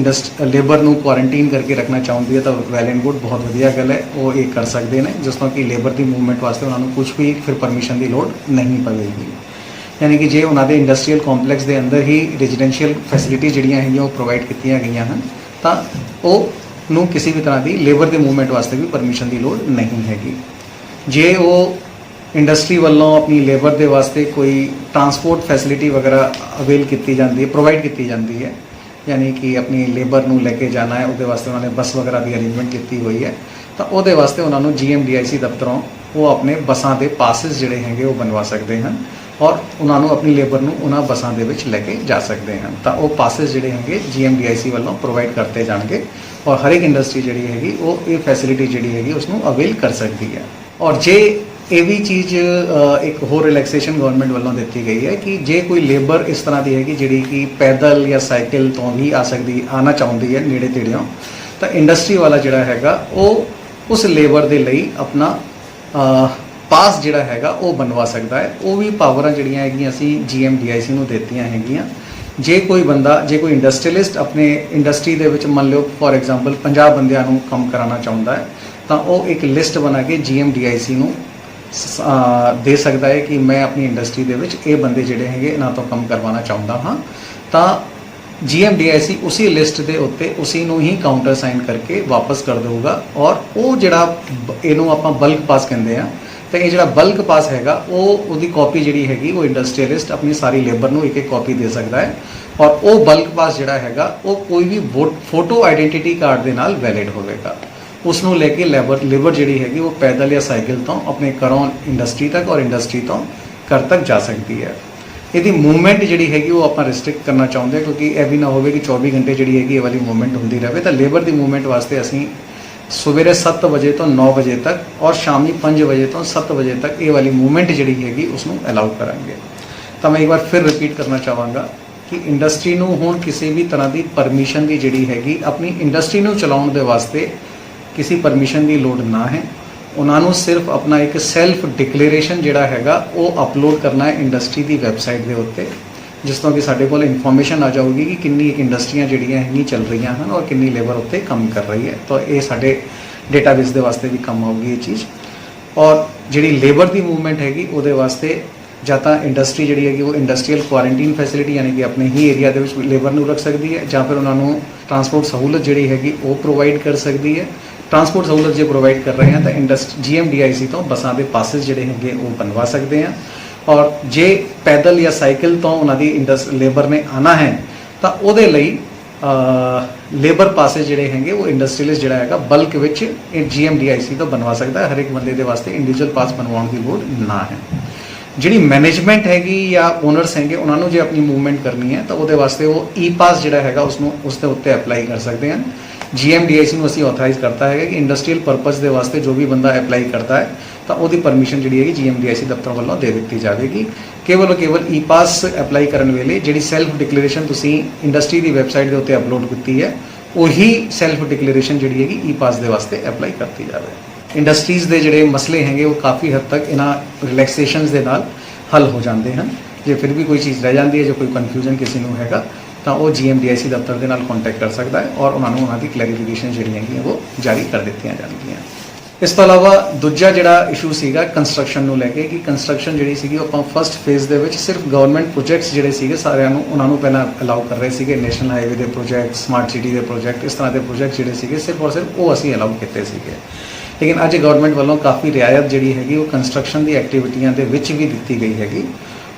ਲੇਬਰ ਨੂੰ ਕੁਆਰੰਟੀਨ ਕਰਕੇ ਰੱਖਣਾ ਚਾਹੁੰਦੀ ਹੈ ਤਾਂ ਵੈਲ ਐਂਡ ਗੁੱਡ, ਬਹੁਤ ਵਧੀਆ ਗੱਲ ਹੈ, ਉਹ ਇਹ ਕਰ ਸਕਦੇ ਨੇ ਜਿਸ ਤੋਂ ਕਿ ਲੇਬਰ ਦੀ ਮੂਵਮੈਂਟ ਵਾਸਤੇ ਉਹਨਾਂ ਨੂੰ ਕੁਝ ਵੀ ਫਿਰ ਪਰਮਿਸ਼ਨ ਦੀ ਲੋੜ ਨਹੀਂ ਪਵੇਗੀ। ਯਾਨੀ ਕਿ ਜੇ ਉਹਨਾਂ ਦੇ ਇੰਡਸਟਰੀਅਲ ਕੰਪਲੈਕਸ ਦੇ ਅੰਦਰ ਹੀ ਰੈਜ਼ੀਡੈਂਸ਼ੀਅਲ ਫੈਸਿਲਿਟੀ ਜਿਹੜੀਆਂ ਹੈਗੀਆਂ ਉਹ ਪ੍ਰੋਵਾਈਡ ਕੀਤੀਆਂ ਗਈਆਂ ਹਨ ਤਾਂ ਉਹ ਨੂੰ ਕਿਸੇ ਵੀ ਤਰ੍ਹਾਂ ਦੀ ਲੇਬਰ ਦੇ ਮੂਵਮੈਂਟ ਵਾਸਤੇ ਵੀ ਪਰਮਿਸ਼ਨ ਦੀ ਲੋੜ ਨਹੀਂ ਹੈਗੀ। ਜੇ ਉਹ ਇੰਡਸਟਰੀ ਵੱਲੋਂ ਆਪਣੀ ਲੇਬਰ ਦੇ ਵਾਸਤੇ ਕੋਈ ਟਰਾਂਸਪੋਰਟ ਫੈਸਿਲਿਟੀ ਵਗੈਰਾ ਅਵੇਲ ਕੀਤੀ ਜਾਂਦੀ ਹੈ, ਪ੍ਰੋਵਾਈਡ ਕੀਤੀ ਜਾਂਦੀ ਹੈ, ਯਾਨੀ ਕਿ ਆਪਣੀ ਲੇਬਰ ਨੂੰ ਲੈ ਕੇ ਜਾਣਾ ਹੈ ਉਹਦੇ ਵਾਸਤੇ ਉਹਨਾਂ ਨੇ ਬੱਸ ਵਗੈਰਾ ਦੀ ਅਰੇਂਜਮੈਂਟ ਕੀਤੀ ਹੋਈ ਹੈ ਤਾਂ ਉਹਦੇ ਵਾਸਤੇ ਉਹਨਾਂ ਨੂੰ GMDIC ਦਫ਼ਤਰੋਂ ਉਹ ਆਪਣੇ ਬੱਸਾਂ ਦੇ ਪਾਸਿਸ ਜਿਹੜੇ ਹੈਗੇ ਉਹ ਬਣਵਾ ਸਕਦੇ ਹਨ ਔਰ ਉਹਨਾਂ ਨੂੰ ਆਪਣੀ ਲੇਬਰ ਨੂੰ ਉਹਨਾਂ ਬੱਸਾਂ ਦੇ ਵਿੱਚ ਲੈ ਕੇ ਜਾ ਸਕਦੇ ਹਨ। ਤਾਂ ਉਹ ਪਾਸਿਸ ਜਿਹੜੇ ਹੈਗੇ GMDIC ਵੱਲੋਂ ਪ੍ਰੋਵਾਈਡ ਕਰਤੇ ਜਾਣਗੇ ਔਰ ਹਰ ਇੱਕ ਇੰਡਸਟਰੀ ਜਿਹੜੀ ਹੈਗੀ ਉਹ ਇਹ ਫੈਸਿਲਿਟੀ ਜਿਹੜੀ ਹੈਗੀ ਉਸ ਨੂੰ ਅਵੇਲ ਕਰ ਸਕਦੀ ਹੈ। और जे ਇਹ ਵੀ ਚੀਜ਼ ਇੱਕ ਹੋਰ ਰਿਲੈਕਸੇਸ਼ਨ ਗਵਰਨਮੈਂਟ ਵੱਲੋਂ ਦਿੱਤੀ ਗਈ ਹੈ ਕਿ ਜੇ ਕੋਈ ਲੇਬਰ ਇਸ ਤਰ੍ਹਾਂ ਦੀ ਹੈਗੀ ਜਿਹੜੀ ਕਿ ਪੈਦਲ ਜਾਂ ਸਾਈਕਲ ਤੋਂ ਵੀ ਆਉਣਾ ਚਾਹੁੰਦੀ ਹੈ ਨੇੜੇ ਤੇੜਿਓਂ, ਤਾਂ ਇੰਡਸਟਰੀ ਵਾਲਾ ਜਿਹੜਾ ਹੈਗਾ ਉਹ ਉਸ ਲੇਬਰ ਦੇ ਲਈ ਆਪਣਾ ਪਾਸ ਜਿਹੜਾ ਹੈਗਾ ਉਹ ਬਣਵਾ ਸਕਦਾ ਹੈ। ਉਹ ਵੀ ਪਾਵਰਾਂ ਜਿਹੜੀਆਂ ਹੈਗੀਆਂ ਅਸੀਂ GMDIC ਨੂੰ ਦਿੱਤੀਆਂ ਹੈਗੀਆਂ। ਜੇ ਕੋਈ ਬੰਦਾ, ਜੇ ਕੋਈ ਇੰਡਸਟਰੀਅਲਿਸਟ ਆਪਣੇ ਇੰਡਸਟਰੀ ਦੇ ਵਿੱਚ ਮੰਨ ਲਿਓ ਫੋਰ ਐਗਜ਼ਾਮਪਲ 50 ਬੰਦਿਆਂ ਨੂੰ ਕੰਮ ਕਰਾਉਣਾ ਚਾਹੁੰਦਾ ਹੈ, ਤਾਂ ਉਹ ਇੱਕ ਲਿਸਟ ਬਣਾ ਕੇ GMDIC ਨੂੰ ਦੇ ਸਕਦਾ ਹੈ ਕਿ ਮੈਂ ਆਪਣੀ ਇੰਡਸਟਰੀ ਦੇ ਵਿੱਚ ਇਹ ਬੰਦੇ ਜਿਹੜੇ ਹੈਗੇ ਇਹਨਾਂ ਤੋਂ ਕੰਮ ਕਰਵਾਉਣਾ ਚਾਹੁੰਦਾ ਹਾਂ, ਤਾਂ GMDIC ਉਸੇ ਲਿਸਟ ਦੇ ਉੱਤੇ ਉਸੇ ਨੂੰ ਹੀ ਕਾਊਂਟਰ ਸਾਈਨ ਕਰਕੇ ਵਾਪਸ ਕਰ ਦੇਊਗਾ। ਔਰ ਉਹ ਜਿਹੜਾ ਇਹਨੂੰ ਆਪਾਂ ਬਲਕ ਪਾਸ ਕਹਿੰਦੇ ਆ, ਤਾਂ ਇਹ ਜਿਹੜਾ ਬਲਕ ਪਾਸ ਹੈਗਾ ਉਹਦੀ ਕਾਪੀ ਜਿਹੜੀ ਹੈਗੀ ਉਹ ਇੰਡਸਟਰੀਅਲਿਸਟ ਆਪਣੀ ਸਾਰੀ ਲੇਬਰ ਨੂੰ ਇੱਕ ਕਾਪੀ ਦੇ ਸਕਦਾ ਹੈ। ਔਰ ਉਹ ਬਲਕ ਪਾਸ ਜਿਹੜਾ ਹੈਗਾ ਉਹ ਕੋਈ ਵੀ ਫੋਟੋ ਆਈਡੈਂਟੀਟੀ ਕਾਰਡ ਦੇ ਨਾਲ ਵੈਲਿਡ ਹੋਵੇਗਾ। ਉਸ ਨੂੰ ਲੈ ਕੇ ਲੇਬਰ ਜਿਹੜੀ ਹੈਗੀ ਉਹ ਪੈਦਲ ਜਾਂ ਸਾਈਕਲ ਤੋਂ ਆਪਣੇ ਘਰੋਂ ਇੰਡਸਟਰੀ ਤੱਕ ਔਰ ਇੰਡਸਟਰੀ ਤੋਂ ਘਰ ਤੱਕ ਜਾ ਸਕਦੀ ਹੈ। ਇਹਦੀ ਮੂਵਮੈਂਟ ਜਿਹੜੀ ਹੈਗੀ ਉਹ ਆਪਾਂ ਰਿਸਟ੍ਰਿਕਟ ਕਰਨਾ ਚਾਹੁੰਦੇ, ਕਿਉਂਕਿ ਇਹ ਵੀ ਨਾ ਹੋਵੇ ਕਿ 24 ਘੰਟੇ ਜਿਹੜੀ ਹੈਗੀ ਇਹ ਵਾਲੀ ਮੂਵਮੈਂਟ ਹੁੰਦੀ ਰਹੇ। ਤਾਂ ਲੇਬਰ ਦੀ ਮੂਵਮੈਂਟ ਵਾਸਤੇ ਅਸੀਂ ਸਵੇਰੇ 7 ਵਜੇ ਤੋਂ 9 ਵਜੇ ਤੱਕ ਔਰ ਸ਼ਾਮੀ 5 ਵਜੇ ਤੋਂ 7 ਵਜੇ ਤੱਕ ਇਹ ਵਾਲੀ ਮੂਵਮੈਂਟ ਜਿਹੜੀ ਹੈਗੀ ਉਸ ਨੂੰ ਅਲਾਉ ਕਰਾਂਗੇ। ਤਾਂ ਮੈਂ ਇੱਕ ਵਾਰ ਫਿਰ ਰਿਪੀਟ ਕਰਨਾ ਚਾਹਾਂਗਾ ਕਿ ਇੰਡਸਟਰੀ ਨੂੰ ਹੁਣ ਕਿਸੇ ਵੀ ਤਰ੍ਹਾਂ ਦੀ ਪਰਮਿਸ਼ਨ ਦੀ ਜਿਹੜੀ ਹੈਗੀ ਆਪਣੀ ਇੰਡਸਟਰੀ ਨੂੰ ਚਲਾਉਣ ਦੇ ਵਾਸਤੇ ਕਿਸੇ ਪਰਮਿਸ਼ਨ ਦੀ ਲੋੜ ਨਾ ਹੈ। ਉਹਨਾਂ ਨੂੰ ਸਿਰਫ ਆਪਣਾ ਇੱਕ ਸੈਲਫ ਡਿਕਲੇਰੇਸ਼ਨ ਜਿਹੜਾ ਹੈਗਾ ਉਹ ਅਪਲੋਡ ਕਰਨਾ ਹੈ ਇੰਡਸਟਰੀ ਦੀ ਵੈਬਸਾਈਟ ਦੇ ਉੱਤੇ, ਜਿਸ ਤੋਂ ਕਿ ਸਾਡੇ ਕੋਲ ਇਨਫੋਰਮੇਸ਼ਨ ਆ ਜਾਊਗੀ ਕਿ ਕਿੰਨੀ ਇੰਡਸਟਰੀਆਂ ਜਿਹੜੀਆਂ ਹੈਗੀਆਂ ਚੱਲ ਰਹੀਆਂ ਹਨ ਔਰ ਕਿੰਨੀ ਲੇਬਰ ਉੱਤੇ ਕੰਮ ਕਰ ਰਹੀ ਹੈ। ਤਾਂ ਇਹ ਸਾਡੇ ਡੇਟਾਬੇਸ ਦੇ ਵਾਸਤੇ ਵੀ ਕੰਮ ਆਊਗੀ ਇਹ ਚੀਜ਼। ਔਰ ਜਿਹੜੀ ਲੇਬਰ ਦੀ ਮੂਵਮੈਂਟ ਹੈਗੀ ਉਹਦੇ ਵਾਸਤੇ ਜਾਂ ਤਾਂ ਇੰਡਸਟਰੀ ਜਿਹੜੀ ਹੈਗੀ ਉਹ ਇੰਡਸਟਰੀਅਲ ਕੁਆਰੰਟੀਨ ਫੈਸਿਲਿਟੀ ਯਾਨੀ ਕਿ ਆਪਣੇ ਹੀ ਏਰੀਆ ਦੇ ਵਿੱਚ ਲੇਬਰ ਨੂੰ ਰੱਖ ਸਕਦੀ ਹੈ, ਜਾਂ ਫਿਰ ਉਹਨਾਂ ਨੂੰ ਟਰਾਂਸਪੋਰਟ ਸਹੂਲਤ ਜਿਹੜੀ ਹੈਗੀ ਉਹ ਪ੍ਰੋਵਾਈਡ ਕਰ ਸਕਦੀ ਹੈ। ਟਰਾਂਸਪੋਰਟ ਸਹੂਲਤ ਜੇ ਪ੍ਰੋਵਾਈਡ ਕਰ ਰਹੇ ਹਾਂ ਤਾਂ GMDIC ਤੋਂ ਬੱਸਾਂ ਦੇ ਪਾਸਿਸ ਜਿਹੜੇ ਹੈਗੇ ਉਹ ਬਣਵਾ ਸਕਦੇ ਹਾਂ। ਔਰ ਜੇ ਪੈਦਲ ਜਾਂ ਸਾਈਕਲ ਤੋਂ ਉਹਨਾਂ ਦੀ ਲੇਬਰ ਨੇ ਆਉਣਾ ਹੈ ਤਾਂ ਉਹਦੇ ਲਈ ਲੇਬਰ ਪਾਸਿਸ ਜਿਹੜੇ ਹੈਗੇ ਉਹ ਇੰਡਸਟਰੀਅਲਿਸਟ ਜਿਹੜਾ ਹੈਗਾ ਬਲਕ ਵਿੱਚ GMDIC ਤੋਂ ਬਣਵਾ ਸਕਦਾ ਹੈ। ਹਰ ਇੱਕ ਬੰਦੇ ਦੇ ਵਾਸਤੇ ਇੰਡੀਵਿਜੂਅਲ ਪਾਸ ਬਣਵਾਉਣ ਦੀ ਲੋੜ ਨਾ ਹੈ। ਜਿਹੜੀ ਮੈਨੇਜਮੈਂਟ ਹੈਗੀ ਜਾਂ ਓਨਰਸ ਹੈਗੇ ਉਹਨਾਂ ਨੂੰ ਜੇ ਆਪਣੀ ਮੂਵਮੈਂਟ ਕਰਨੀ ਹੈ ਤਾਂ ਉਹਦੇ ਵਾਸਤੇ ਉਹ ਪਾਸ ਜਿਹੜਾ ਹੈਗਾ ਉਸ ਦੇ ਉੱਤੇ ਅਪਲਾਈ ਕਰ ਸਕਦੇ ਹਨ। GMDIC ਨੂੰ ਅਸੀਂ ਆਥੋਰਾਈਜ਼ ਕਰਤਾ ਹੈਗਾ ਕਿ ਇੰਡਸਟਰੀਅਲ ਪਰਪਸ ਦੇ ਵਾਸਤੇ ਜੋ ਵੀ ਬੰਦਾ ਅਪਲਾਈ ਕਰਦਾ ਹੈ ਤਾਂ ਉਹਦੀ ਪਰਮਿਸ਼ਨ ਜਿਹੜੀ ਹੈਗੀ GMDIC ਦਫ਼ਤਰ ਵੱਲੋਂ ਦੇ ਦਿੱਤੀ ਜਾਵੇਗੀ। ਕੇਵਲ ਪਾਸ ਅਪਲਾਈ ਕਰਨ ਵੇਲੇ ਜਿਹੜੀ ਸੈਲਫ ਡਿਕਲੇਰੇਸ਼ਨ ਤੁਸੀਂ ਇੰਡਸਟਰੀ ਦੀ ਵੈਬਸਾਈਟ ਦੇ ਉੱਤੇ ਅਪਲੋਡ ਕੀਤੀ ਹੈ ਉਹੀ ਸੈਲਫ ਡਿਕਲੇਰੇਸ਼ਨ ਜਿਹੜੀ ਹੈਗੀ ਪਾਸ ਦੇ ਵਾਸਤੇ ਅਪਲਾਈ ਕਰਤੀ ਜਾਵੇ। ਇੰਡਸਟਰੀਜ਼ ਦੇ ਜਿਹੜੇ ਮਸਲੇ ਹੈਗੇ ਉਹ ਕਾਫੀ ਹੱਦ ਤੱਕ ਇਹਨਾਂ ਰਿਲੈਕਸੇਸ਼ਨਸ ਦੇ ਨਾਲ ਹੱਲ ਹੋ ਜਾਂਦੇ ਹਨ। ਜੇ ਫਿਰ ਵੀ ਕੋਈ ਚੀਜ਼ ਰਹਿ ਜਾਂਦੀ ਹੈ, ਜੋ ਕੋਈ ਕਨਫਿਊਜ਼ਨ ਕਿਸੇ ਨੂੰ ਹੈਗਾ ਤਾਂ ਉਹ GMDIC ਦਫ਼ਤਰ ਦੇ ਨਾਲ ਕੰਟੈਕਟ ਕਰ ਸਕਦਾ ਹੈ ਔਰ ਉਹਨਾਂ ਨੂੰ ਉਹਨਾਂ ਦੀ ਕਲੈਰੀਫਿਕੇਸ਼ਨ ਜਿਹੜੀਆਂ ਹੈਗੀਆਂ ਉਹ ਜਾਰੀ ਕਰ ਦਿੱਤੀਆਂ ਜਾਣਗੀਆਂ। ਇਸ ਤੋਂ ਇਲਾਵਾ ਦੂਜਾ ਜਿਹੜਾ ਇਸ਼ੂ ਸੀਗਾ ਕੰਸਟਰਕਸ਼ਨ ਨੂੰ ਲੈ ਕੇ, ਕਿ ਕੰਸਟਰਕਸ਼ਨ ਜਿਹੜੀ ਸੀਗੀ ਆਪਾਂ ਫਸਟ ਫੇਜ਼ ਦੇ ਵਿੱਚ ਸਿਰਫ ਗਵਰਨਮੈਂਟ ਪ੍ਰੋਜੈਕਟਸ ਜਿਹੜੇ ਸੀਗੇ ਸਾਰਿਆਂ ਨੂੰ ਉਹਨਾਂ ਨੂੰ ਪਹਿਲਾਂ ਅਲਾਉ ਕਰ ਰਹੇ ਸੀਗੇ। ਨੈਸ਼ਨਲ ਹਾਈਵੇ ਦੇ ਪ੍ਰੋਜੈਕਟ, ਸਮਾਰਟ ਸਿਟੀ ਦੇ ਪ੍ਰੋਜੈਕਟ, ਇਸ ਤਰ੍ਹਾਂ ਦੇ ਪ੍ਰੋਜੈਕਟ ਜਿਹੜੇ ਸੀਗੇ ਸਿਰਫ ਔਰ ਸਿਰਫ ਉਹ ਅਸੀਂ ਅਲਾਉ ਕੀਤੇ ਸੀਗੇ। ਲੇਕਿਨ ਅੱਜ ਗਵਰਨਮੈਂਟ ਵੱਲੋਂ ਕਾਫੀ ਰਿਆਇਤ ਜਿਹੜੀ ਹੈਗੀ ਉਹ ਕੰਸਟਰਕਸ਼ਨ ਦੀ ਐਕਟੀਵਿਟੀਆਂ ਦੇ ਵਿੱਚ ਵੀ ਦਿੱਤੀ ਗਈ ਹੈਗੀ,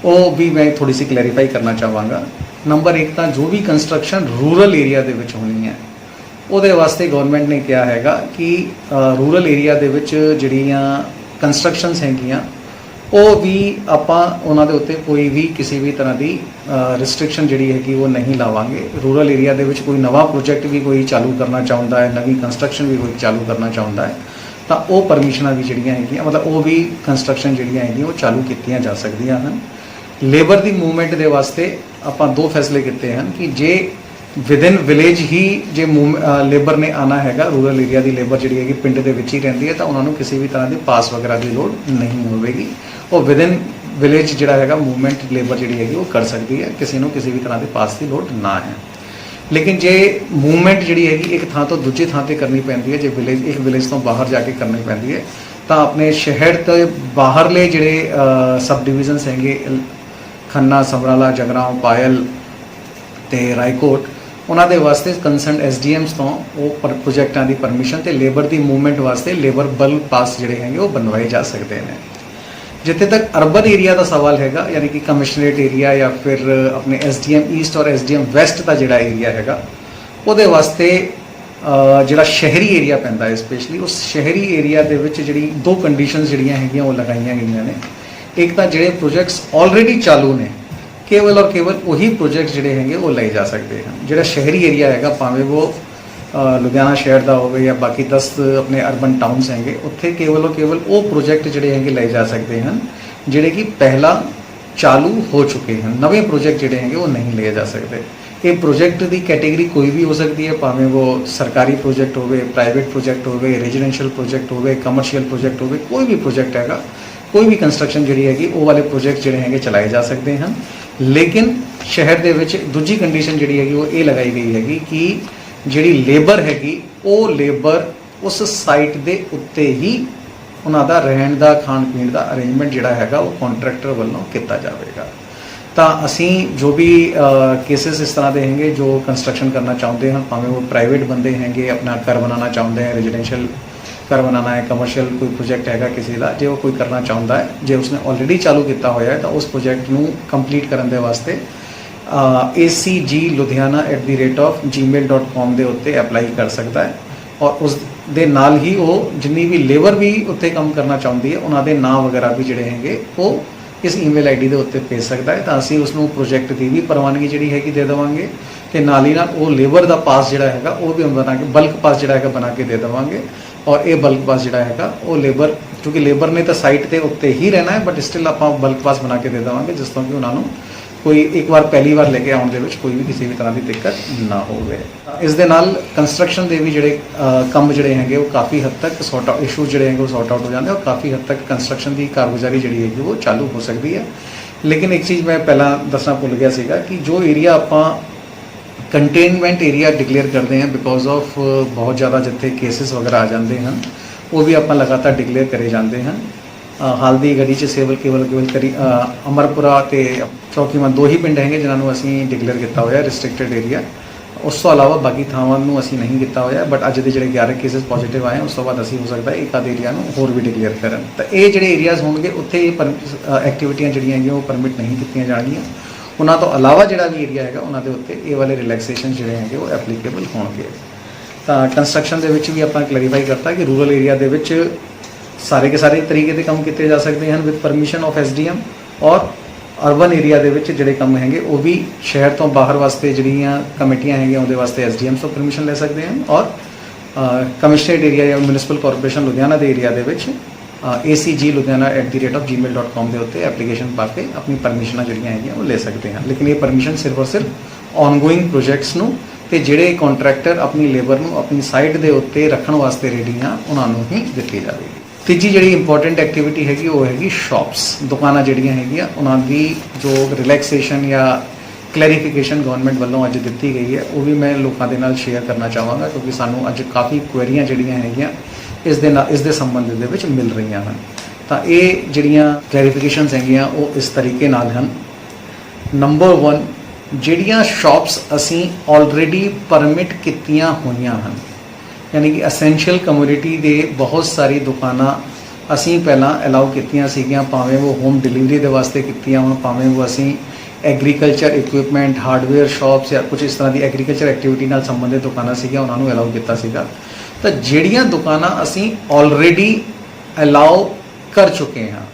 ਉਹ ਵੀ ਮੈਂ ਥੋੜੀ ਸੀ ਕਲੈਰੀਫਾਈ ਕਰਨਾ ਚਾਹਾਂਗਾ। ਨੰਬਰ 1 ਤਾਂ ਜੋ ਵੀ ਕੰਸਟਰਕਸ਼ਨ ਰੂਰਲ ਏਰੀਆ ਦੇ ਵਿੱਚ ਹੋਣੀ ਹੈ ਉਹਦੇ ਵਾਸਤੇ ਗਵਰਨਮੈਂਟ ਨੇ ਕਿਹਾ ਹੈਗਾ ਕਿ ਰੂਰਲ ਏਰੀਆ ਦੇ ਵਿੱਚ ਜਿਹੜੀਆਂ ਕੰਸਟਰਕਸ਼ਨਸ ਹੈਗੀਆਂ ਉਹ ਵੀ ਆਪਾਂ ਉਹਨਾਂ ਦੇ ਉੱਤੇ ਕੋਈ ਵੀ ਕਿਸੇ ਵੀ ਤਰ੍ਹਾਂ ਦੀ ਰਿਸਟ੍ਰਿਕਸ਼ਨ ਜਿਹੜੀ ਹੈਗੀ ਉਹ ਨਹੀਂ ਲਾਵਾਂਗੇ। ਰੂਰਲ ਏਰੀਆ ਦੇ ਵਿੱਚ ਕੋਈ ਨਵਾਂ ਪ੍ਰੋਜੈਕਟ ਵੀ ਕੋਈ ਚਾਲੂ ਕਰਨਾ ਚਾਹੁੰਦਾ ਹੈ, ਨਵੀਂ ਕੰਸਟਰਕਸ਼ਨ ਵੀ ਕੋਈ ਚਾਲੂ ਕਰਨਾ ਚਾਹੁੰਦਾ ਹੈ ਤਾਂ ਉਹ ਪਰਮਿਸ਼ਨਾਂ ਵੀ ਜਿਹੜੀਆਂ ਹੈਗੀਆਂ ਮਤਲਬ ਉਹ ਵੀ ਕੰਸਟਰਕਸ਼ਨ ਜਿਹੜੀਆਂ ਹੈਗੀਆਂ ਉਹ ਚਾਲੂ ਕੀਤੀਆਂ ਜਾ ਸਕਦੀਆਂ ਹਨ। ਲੇਬਰ ਦੀ ਮੂਵਮੈਂਟ ਦੇ ਵਾਸਤੇ ਆਪਾਂ 2 ਫੈਸਲੇ ਕੀਤੇ ਹਨ ਕਿ ਜੇ ਵਿਦਿਨ ਵਿਲੇਜ ਹੀ ਜੇ ਲੇਬਰ ਨੇ ਆਉਣਾ ਹੈਗਾ, ਰੂਰਲ ਏਰੀਆ ਦੀ ਲੇਬਰ ਜਿਹੜੀ ਹੈਗੀ ਪਿੰਡ ਦੇ ਵਿੱਚ ਹੀ ਰਹਿੰਦੀ ਹੈ ਤਾਂ ਉਹਨਾਂ ਨੂੰ ਕਿਸੇ ਵੀ ਤਰ੍ਹਾਂ ਦੀ ਪਾਸ ਵਗੈਰਾ ਦੀ ਲੋੜ ਨਹੀਂ ਹੋਵੇਗੀ। ਉਹ ਵਿਦਿਨ ਵਿਲੇਜ ਜਿਹੜਾ ਹੈਗਾ ਮੂਵਮੈਂਟ ਲੇਬਰ ਜਿਹੜੀ ਹੈਗੀ ਉਹ ਕਰ ਸਕਦੀ ਹੈ, ਕਿਸੇ ਨੂੰ ਕਿਸੇ ਵੀ ਤਰ੍ਹਾਂ ਦੇ ਪਾਸ ਦੀ ਲੋੜ ਨਾ ਹੈ। ਲੇਕਿਨ ਜੇ ਮੂਵਮੈਂਟ ਜਿਹੜੀ ਹੈਗੀ ਇੱਕ ਥਾਂ ਤੋਂ ਦੂਜੀ ਥਾਂ ਤੇ ਕਰਨੀ ਪੈਂਦੀ ਹੈ, ਜੇ ਇੱਕ ਵਿਲੇਜ ਤੋਂ ਬਾਹਰ ਜਾ ਕੇ ਕਰਨੀ ਪੈਂਦੀ ਹੈ ਤਾਂ ਆਪਣੇ ਸ਼ਹਿਰ ਤੋਂ ਬਾਹਰਲੇ ਜਿਹੜੇ ਸਬ ਡਿਵੀਜ਼ਨਸ ਹੈਗੇ ਖੰਨਾ, ਸਮਰਾਲਾ, ਜਗਰਾਓਂ, ਪਾਇਲ ਤੇ ਰਾਏਕੋਟ, ਉਹਨਾਂ ਦੇ ਵਾਸਤੇ ਕੰਸਰਨ SDMs ਤੋਂ ਉਹ ਪ੍ਰੋਜੈਕਟਾਂ ਦੀ ਪਰਮਿਸ਼ਨ ਤੇ ਲੇਬਰ ਦੀ ਮੂਵਮੈਂਟ ਵਾਸਤੇ ਲੇਬਰ ਬਲਕ ਪਾਸ ਜਿਹੜੇ ਹੈਗੇ ਉਹ ਬਣਵਾਏ ਜਾ ਸਕਦੇ ਨੇ। ਜਿੱਥੇ ਤੱਕ ਅਰਬਨ ਏਰੀਆ ਦਾ ਸਵਾਲ ਹੈਗਾ ਯਾਨੀ ਕਿ ਕਮਿਸ਼ਨਰੇਟ ਏਰੀਆ ਜਾਂ ਫਿਰ ਆਪਣੇ SDM ਈਸਟ ਔਰ SDM ਵੈਸਟ ਦਾ ਜਿਹੜਾ ਏਰੀਆ ਹੈਗਾ ਉਹਦੇ ਵਾਸਤੇ ਜਿਹੜਾ ਸ਼ਹਿਰੀ ਏਰੀਆ ਪੈਂਦਾ ਹੈ ਸਪੈਸ਼ਲੀ ਉਸ ਸ਼ਹਿਰੀ ਏਰੀਆ ਦੇ ਵਿੱਚ ਜਿਹੜੀ 2 ਕੰਡੀਸ਼ਨਸ ਜਿਹੜੀਆਂ ਹੈਗੀਆਂ ਉਹ ਲਗਾਈਆਂ ਗਈਆਂ ਨੇ। ਇੱਕ ਤਾਂ ਜਿਹੜੇ ਪ੍ਰੋਜੈਕਟਸ ਆਲਰੇਡੀ ਚਾਲੂ ਨੇ ਕੇਵਲ ਔਰ ਕੇਵਲ ਉਹੀ ਪ੍ਰੋਜੈਕਟ ਜਿਹੜੇ ਹੈਗੇ ਉਹ ਲਏ ਜਾ ਸਕਦੇ ਹਨ। ਜਿਹੜਾ ਸ਼ਹਿਰੀ ਏਰੀਆ ਹੈਗਾ ਭਾਵੇਂ ਉਹ ਲੁਧਿਆਣਾ ਸ਼ਹਿਰ ਦਾ ਹੋਵੇ ਜਾਂ ਬਾਕੀ 10 ਆਪਣੇ ਅਰਬਨ ਟਾਊਨਸ ਹੈਗੇ, ਉੱਥੇ ਕੇਵਲ ਉਹ ਪ੍ਰੋਜੈਕਟ ਜਿਹੜੇ ਹੈਗੇ ਲਏ ਜਾ ਸਕਦੇ ਹਨ ਜਿਹੜੇ ਕਿ ਪਹਿਲਾਂ ਚਾਲੂ ਹੋ ਚੁੱਕੇ ਹਨ। ਨਵੇਂ ਪ੍ਰੋਜੈਕਟ ਜਿਹੜੇ ਹੈਗੇ ਉਹ ਨਹੀਂ ਲਏ ਜਾ ਸਕਦੇ। ਇਹ ਪ੍ਰੋਜੈਕਟ ਦੀ ਕੈਟੇਗਰੀ ਕੋਈ ਵੀ ਹੋ ਸਕਦੀ ਹੈ, ਭਾਵੇਂ ਉਹ ਸਰਕਾਰੀ ਪ੍ਰੋਜੈਕਟ ਹੋਵੇ, ਪ੍ਰਾਈਵੇਟ ਪ੍ਰੋਜੈਕਟ ਹੋਵੇ, ਰੈਜ਼ੀਡੈਂਸ਼ੀਅਲ ਪ੍ਰੋਜੈਕਟ ਹੋਵੇ, ਕਮਰਸ਼ੀਅਲ ਪ੍ਰੋਜੈਕਟ ਹੋਵੇ, ਕੋਈ ਵੀ ਪ੍ਰੋਜੈਕਟ ਹੈਗਾ, ਕੋਈ ਵੀ ਕੰਸਟਰਕਸ਼ਨ ਜਿਹੜੀ ਹੈਗੀ ਉਹ ਵਾਲੇ ਪ੍ਰੋਜੈਕਟ ਜਿਹੜੇ ਹੈਗੇ ਚਲਾਏ ਜਾ ਸਕਦੇ ਹਨ। ਲੇਕਿਨ ਸ਼ਹਿਰ ਦੇ ਵਿੱਚ ਦੂਜੀ ਕੰਡੀਸ਼ਨ ਜਿਹੜੀ ਹੈਗੀ ਉਹ ਇਹ ਲਗਾਈ ਗਈ ਹੈਗੀ ਕਿ ਜਿਹੜੀ ਲੇਬਰ ਹੈਗੀ ਉਹ ਲੇਬਰ ਉਸ ਸਾਈਟ ਦੇ ਉੱਤੇ ਹੀ ਉਹਨਾਂ ਦਾ ਰਹਿਣ ਦਾ, ਖਾਣ ਪੀਣ ਦਾ ਅਰੇਂਜਮੈਂਟ ਜਿਹੜਾ ਹੈਗਾ ਉਹ ਕੰਟਰੈਕਟਰ ਵੱਲੋਂ ਕੀਤਾ ਜਾਵੇਗਾ। ਤਾਂ ਅਸੀਂ ਜੋ ਵੀ ਕੇਸਿਸ ਇਸ ਤਰ੍ਹਾਂ ਦੇ ਹੈਗੇ ਜੋ ਕੰਸਟਰਕਸ਼ਨ ਕਰਨਾ ਚਾਹੁੰਦੇ ਹਨ, ਭਾਵੇਂ ਉਹ ਪ੍ਰਾਈਵੇਟ ਬੰਦੇ ਹੈਗੇ ਆਪਣਾ ਘਰ ਬਣਾਉਣਾ ਚਾਹੁੰਦੇ ਹੈ, ਰੈਜ਼ੀਡੈਂਸ਼ੀਅਲ ਘਰ ਬਣਾਉਣਾ ਹੈ, ਕਮਰਸ਼ੀਅਲ ਕੋਈ ਪ੍ਰੋਜੈਕਟ ਹੈਗਾ ਕਿਸੇ ਦਾ, ਜੇ ਉਹ ਕੋਈ ਕਰਨਾ ਚਾਹੁੰਦਾ ਹੈ, ਜੇ ਉਸਨੇ ਆਲਰੇਡੀ ਚਾਲੂ ਕੀਤਾ ਹੋਇਆ ਹੈ ਤਾਂ ਉਸ ਪ੍ਰੋਜੈਕਟ ਨੂੰ ਕੰਪਲੀਟ ਕਰਨ ਦੇ ਵਾਸਤੇ acgludiana@gmail.com ਦੇ ਉੱਤੇ ਅਪਲਾਈ ਕਰ ਸਕਦਾ ਹੈ। ਔਰ ਉਸ ਦੇ ਨਾਲ ਹੀ ਉਹ ਜਿੰਨੀ ਵੀ ਲੇਬਰ ਵੀ ਉੱਤੇ ਕੰਮ ਕਰਨਾ ਚਾਹੁੰਦੀ ਹੈ ਉਹਨਾਂ ਦੇ ਨਾਂ ਵਗੈਰਾ ਵੀ ਜਿਹੜੇ ਹੈਗੇ ਉਹ ਇਸ ਈਮੇਲ ਆਈਡੀ ਦੇ ਉੱਤੇ ਭੇਜ ਸਕਦਾ ਹੈ। ਤਾਂ ਅਸੀਂ ਉਸ ਨੂੰ ਪ੍ਰੋਜੈਕਟ ਦੀ ਵੀ ਪ੍ਰਵਾਨਗੀ ਜਿਹੜੀ ਹੈਗੀ ਦੇ ਦੇਵਾਂਗੇ ਤੇ ਨਾਲ ਹੀ ਨਾਲ ਉਹ ਲੇਬਰ ਦਾ ਪਾਸ ਜਿਹੜਾ ਹੈਗਾ ਉਹ ਵੀ ਬਣਾ ਕੇ, ਬਲਕ ਪਾਸ ਜਿਹੜਾ ਹੈਗਾ ਬਣਾ ਕੇ ਦੇ ਦੇਵਾਂਗੇ। ਔਰ ਇਹ ਬਲਕ ਪਾਸ ਜਿਹੜਾ ਹੈਗਾ ਉਹ ਲੇਬਰ, ਕਿਉਂਕਿ ਲੇਬਰ ਨੇ ਤਾਂ ਸਾਈਟ ਤੇ ਉੱਤੇ ਹੀ ਰਹਿਣਾ ਹੈ, ਬਟ ਸਟਿਲ ਆਪਾਂ ਬਲਕ ਪਾਸ ਬਣਾ ਕੇ ਦੇ ਦੇਵਾਂਗੇ ਜਿਸ ਤੋਂ ਕਿ ਉਹਨਾਂ ਨੂੰ ਕੋਈ ਇੱਕ ਵਾਰ ਪਹਿਲੀ ਵਾਰ ਲੈ ਕੇ ਆਉਣ ਦੇ ਵਿੱਚ ਕੋਈ ਵੀ ਕਿਸੇ ਵੀ ਤਰ੍ਹਾਂ ਦੀ ਦਿੱਕਤ ਨਾ ਹੋਵੇ। ਇਸ ਦੇ ਨਾਲ ਕੰਸਟਰਕਸ਼ਨ ਦੇ ਵੀ ਜਿਹੜੇ ਕੰਮ ਜਿਹੜੇ ਹੈਗੇ ਉਹ ਕਾਫੀ ਹੱਦ ਤੱਕ ਸੌਟ ਆਊਟ, ਇਸ਼ੂ ਜਿਹੜੇ ਹੈਗੇ ਉਹ ਸੌਟ ਆਊਟ ਹੋ ਜਾਂਦੇ, ਔਰ ਕਾਫੀ ਹੱਦ ਤੱਕ ਕੰਸਟਰਕਸ਼ਨ ਦੀ ਕਾਰਗੁਜ਼ਾਰੀ ਜਿਹੜੀ ਹੈਗੀ ਉਹ ਚਾਲੂ ਹੋ ਸਕਦੀ ਹੈ। ਲੇਕਿਨ ਇੱਕ ਚੀਜ਼ ਮੈਂ ਪਹਿਲਾਂ ਦੱਸਣਾ ਭੁੱਲ ਗਿਆ ਸੀਗਾ ਕਿ ਜੋ ਏਰੀਆ ਆਪਾਂ ਕੰਟੇਨਮੈਂਟ ਏਰੀਆ ਡਿਕਲੇਅਰ ਕਰਦੇ ਹਾਂ ਬਿਕੋਜ਼ ਆਫ ਬਹੁਤ ਜ਼ਿਆਦਾ ਜਿੱਥੇ ਕੇਸਿਸ ਵਗੈਰਾ ਆ ਜਾਂਦੇ ਹਨ, ਉਹ ਵੀ ਆਪਾਂ ਲਗਾਤਾਰ ਡਿਕਲੇਅਰ ਕਰੇ ਜਾਂਦੇ ਹਨ। ਹਾਲ ਦੀ ਘੜੀ 'ਚ ਕੇਵਲ ਕਰੀ ਅਮਰਪੁਰਾ ਤੇ ਚੌਕੀਵਾਨ ਦੋ ਹੀ ਪਿੰਡ ਹੈਗੇ ਜਿਨ੍ਹਾਂ ਨੂੰ ਅਸੀਂ ਡਿਕਲੇਅਰ ਕੀਤਾ ਹੋਇਆ ਰਿਸਟ੍ਰਿਕਟਡ ਏਰੀਆ। ਉਸ ਤੋਂ ਇਲਾਵਾ ਬਾਕੀ ਥਾਵਾਂ ਨੂੰ ਅਸੀਂ ਨਹੀਂ ਕੀਤਾ ਹੋਇਆ, ਬਟ ਅੱਜ ਦੇ ਜਿਹੜੇ 11 ਕੇਸਿਸ ਪੋਜ਼ਿਟਿਵ ਆਏ ਉਸ ਤੋਂ ਬਾਅਦ ਅਸੀਂ ਹੋ ਸਕਦਾ ਇੱਕ ਆਧ ਏਰੀਆ ਨੂੰ ਹੋਰ ਵੀ ਡਿਕਲੇਅਰ ਕਰਨ। ਤਾਂ ਇਹ ਜਿਹੜੇ ਏਰੀਆਜ਼ ਹੋਣਗੇ ਉੱਥੇ ਇਹ ਐਕਟੀਵਿਟੀਆਂ ਜਿਹੜੀਆਂ ਹੈਗੀਆਂ ਉਹ ਪਰਮਿਟ ਨਹੀਂ ਕੀਤੀਆਂ ਜਾਣਗੀਆਂ। ਉਹਨਾਂ ਤੋਂ ਇਲਾਵਾ ਜਿਹੜਾ ਵੀ ਏਰੀਆ ਹੈਗਾ ਉਹਨਾਂ ਦੇ ਉੱਤੇ ਇਹ ਵਾਲੇ ਰਿਲੈਕਸੇਸ਼ਨ ਜਿਹੜੇ ਹੈਗੇ ਉਹ ਐਪਲੀਕੇਬਲ ਹੋਣਗੇ। ਤਾਂ ਕੰਸਟਰਕਸ਼ਨ ਦੇ ਵਿੱਚ ਵੀ ਆਪਾਂ ਕਲੈਰੀਫਾਈ ਕਰਤਾ ਕਿ ਰੂਰਲ ਏਰੀਆ ਦੇ ਵਿੱਚ ਸਾਰੇ ਕੇ ਸਾਰੇ ਤਰੀਕੇ ਦੇ ਕੰਮ ਕੀਤੇ ਜਾ ਸਕਦੇ ਹਨ ਵਿਦ ਪਰਮਿਸ਼ਨ ਆਫ ਐਸਡੀਐਮ, ਔਰ ਅਰਬਨ ਏਰੀਆ ਦੇ ਵਿੱਚ ਜਿਹੜੇ ਕੰਮ ਹੈਗੇ ਉਹ ਵੀ ਸ਼ਹਿਰ ਤੋਂ ਬਾਹਰ ਵਾਸਤੇ ਜਿਹੜੀਆਂ ਕਮੇਟੀਆਂ ਹੈਗੀਆਂ ਉਹਦੇ ਵਾਸਤੇ ਐਸਡੀਐਮ ਤੋਂ ਪਰਮਿਸ਼ਨ ਲੈ ਸਕਦੇ ਹਨ, ਔਰ ਕਮਿਸ਼ਨਰੇਟ ਏਰੀਆ ਜਾਂ ਮਿਊਨਿਸਪਲ ਕਾਰਪੋਰੇਸ਼ਨ ਲੁਧਿਆਣਾ ਦੇ ਏਰੀਆ ਦੇ ਵਿੱਚ acgludiana@gmail.com ਦੇ ਉੱਤੇ ਐਪਲੀਕੇਸ਼ਨ ਪਾ ਕੇ ਆਪਣੀ ਪਰਮਿਸ਼ਨਾਂ ਜਿਹੜੀਆਂ ਹੈਗੀਆਂ ਉਹ ਲੈ ਸਕਦੇ ਹਨ। ਲੇਕਿਨ ਇਹ ਪਰਮਿਸ਼ਨ ਸਿਰਫ ਔਰ ਸਿਰਫ ਆਨਗੋਇੰਗ ਪ੍ਰੋਜੈਕਟਸ ਨੂੰ ਤੇ ਜਿਹੜੇ ਕੰਟਰੈਕਟਰ ਆਪਣੀ ਲੇਬਰ ਨੂੰ ਆਪਣੀ ਸਾਈਟ ਦੇ ਉੱਤੇ ਰੱਖਣ ਵਾਸਤੇ ਰੈਡੀ ਆ ਉਹਨਾਂ ਨੂੰ ਹੀ ਦਿੱਤੀ ਜਾਵੇਗੀ। ਤੀਜੀ ਜਿਹੜੀ ਇੰਪੋਰਟੈਂਟ ਐਕਟੀਵਿਟੀ ਹੈਗੀ ਉਹ ਹੈਗੀ ਸ਼ਾਪਸ, ਦੁਕਾਨਾਂ ਜਿਹੜੀਆਂ ਹੈਗੀਆਂ ਉਹਨਾਂ ਦੀ ਜੋ ਰਿਲੈਕਸੇਸ਼ਨ ਜਾਂ ਕਲੈਰੀਫਿਕੇਸ਼ਨ ਗਵਰਨਮੈਂਟ ਵੱਲੋਂ ਅੱਜ ਦਿੱਤੀ ਗਈ ਹੈ ਉਹ ਵੀ ਮੈਂ ਲੋਕਾਂ ਦੇ ਨਾਲ ਸ਼ੇਅਰ ਕਰਨਾ ਚਾਹਾਂਗਾ, ਕਿਉਂਕਿ ਸਾਨੂੰ ਅੱਜ ਕਾਫੀ ਕੁਐਰੀਆਂ ਜਿਹੜੀਆਂ ਹੈਗੀਆਂ ਇਸ ਦੇ ਸੰਬੰਧ ਦੇ ਵਿੱਚ ਮਿਲ ਰਹੀਆਂ ਹਨ। ਤਾਂ ਇਹ ਜਿਹੜੀਆਂ ਕਲੈਰੀਫਿਕੇਸ਼ਨਸ ਹੈਗੀਆਂ ਉਹ ਇਸ ਤਰੀਕੇ ਨਾਲ ਹਨ। ਨੰਬਰ 1, ਜਿਹੜੀਆਂ ਸ਼ਾਪਸ ਅਸੀਂ ਆਲਰੇਡੀ ਪਰਮਿਟ ਕੀਤੀਆਂ ਹੋਈਆਂ ਹਨ, ਯਾਨੀ ਕਿ ਅਸੈਂਸ਼ੀਅਲ ਕਮੋਡਿਟੀ ਦੇ ਬਹੁਤ ਸਾਰੀ ਦੁਕਾਨਾਂ ਅਸੀਂ ਪਹਿਲਾਂ ਅਲਾਉ ਕੀਤੀਆਂ ਸੀਗੀਆਂ, ਭਾਵੇਂ ਉਹ ਹੋਮ ਡਿਲੀਵਰੀ ਦੇ ਵਾਸਤੇ ਕੀਤੀਆਂ ਹੋਣ, ਭਾਵੇਂ ਉਹ ਅਸੀਂ ਐਗਰੀਕਲਚਰ ਇਕਵਿਪਮੈਂਟ, ਹਾਰਡਵੇਅਰ ਸ਼ਾਪਸ ਜਾਂ ਕੁਝ ਇਸ ਤਰ੍ਹਾਂ ਦੀ ਐਗਰੀਕਲਚਰ ਐਕਟੀਵਿਟੀ ਨਾਲ ਸੰਬੰਧਿਤ ਦੁਕਾਨਾਂ ਸੀਗੀਆਂ ਉਹਨਾਂ ਨੂੰ ਅਲਾਉ ਕੀਤਾ ਸੀਗਾ। ਤਾਂ ਜਿਹੜੀਆਂ ਦੁਕਾਨਾਂ ਅਸੀਂ ਆਲਰੇਡੀ ਅਲਾਉ ਕਰ ਚੁੱਕੇ ਹਾਂ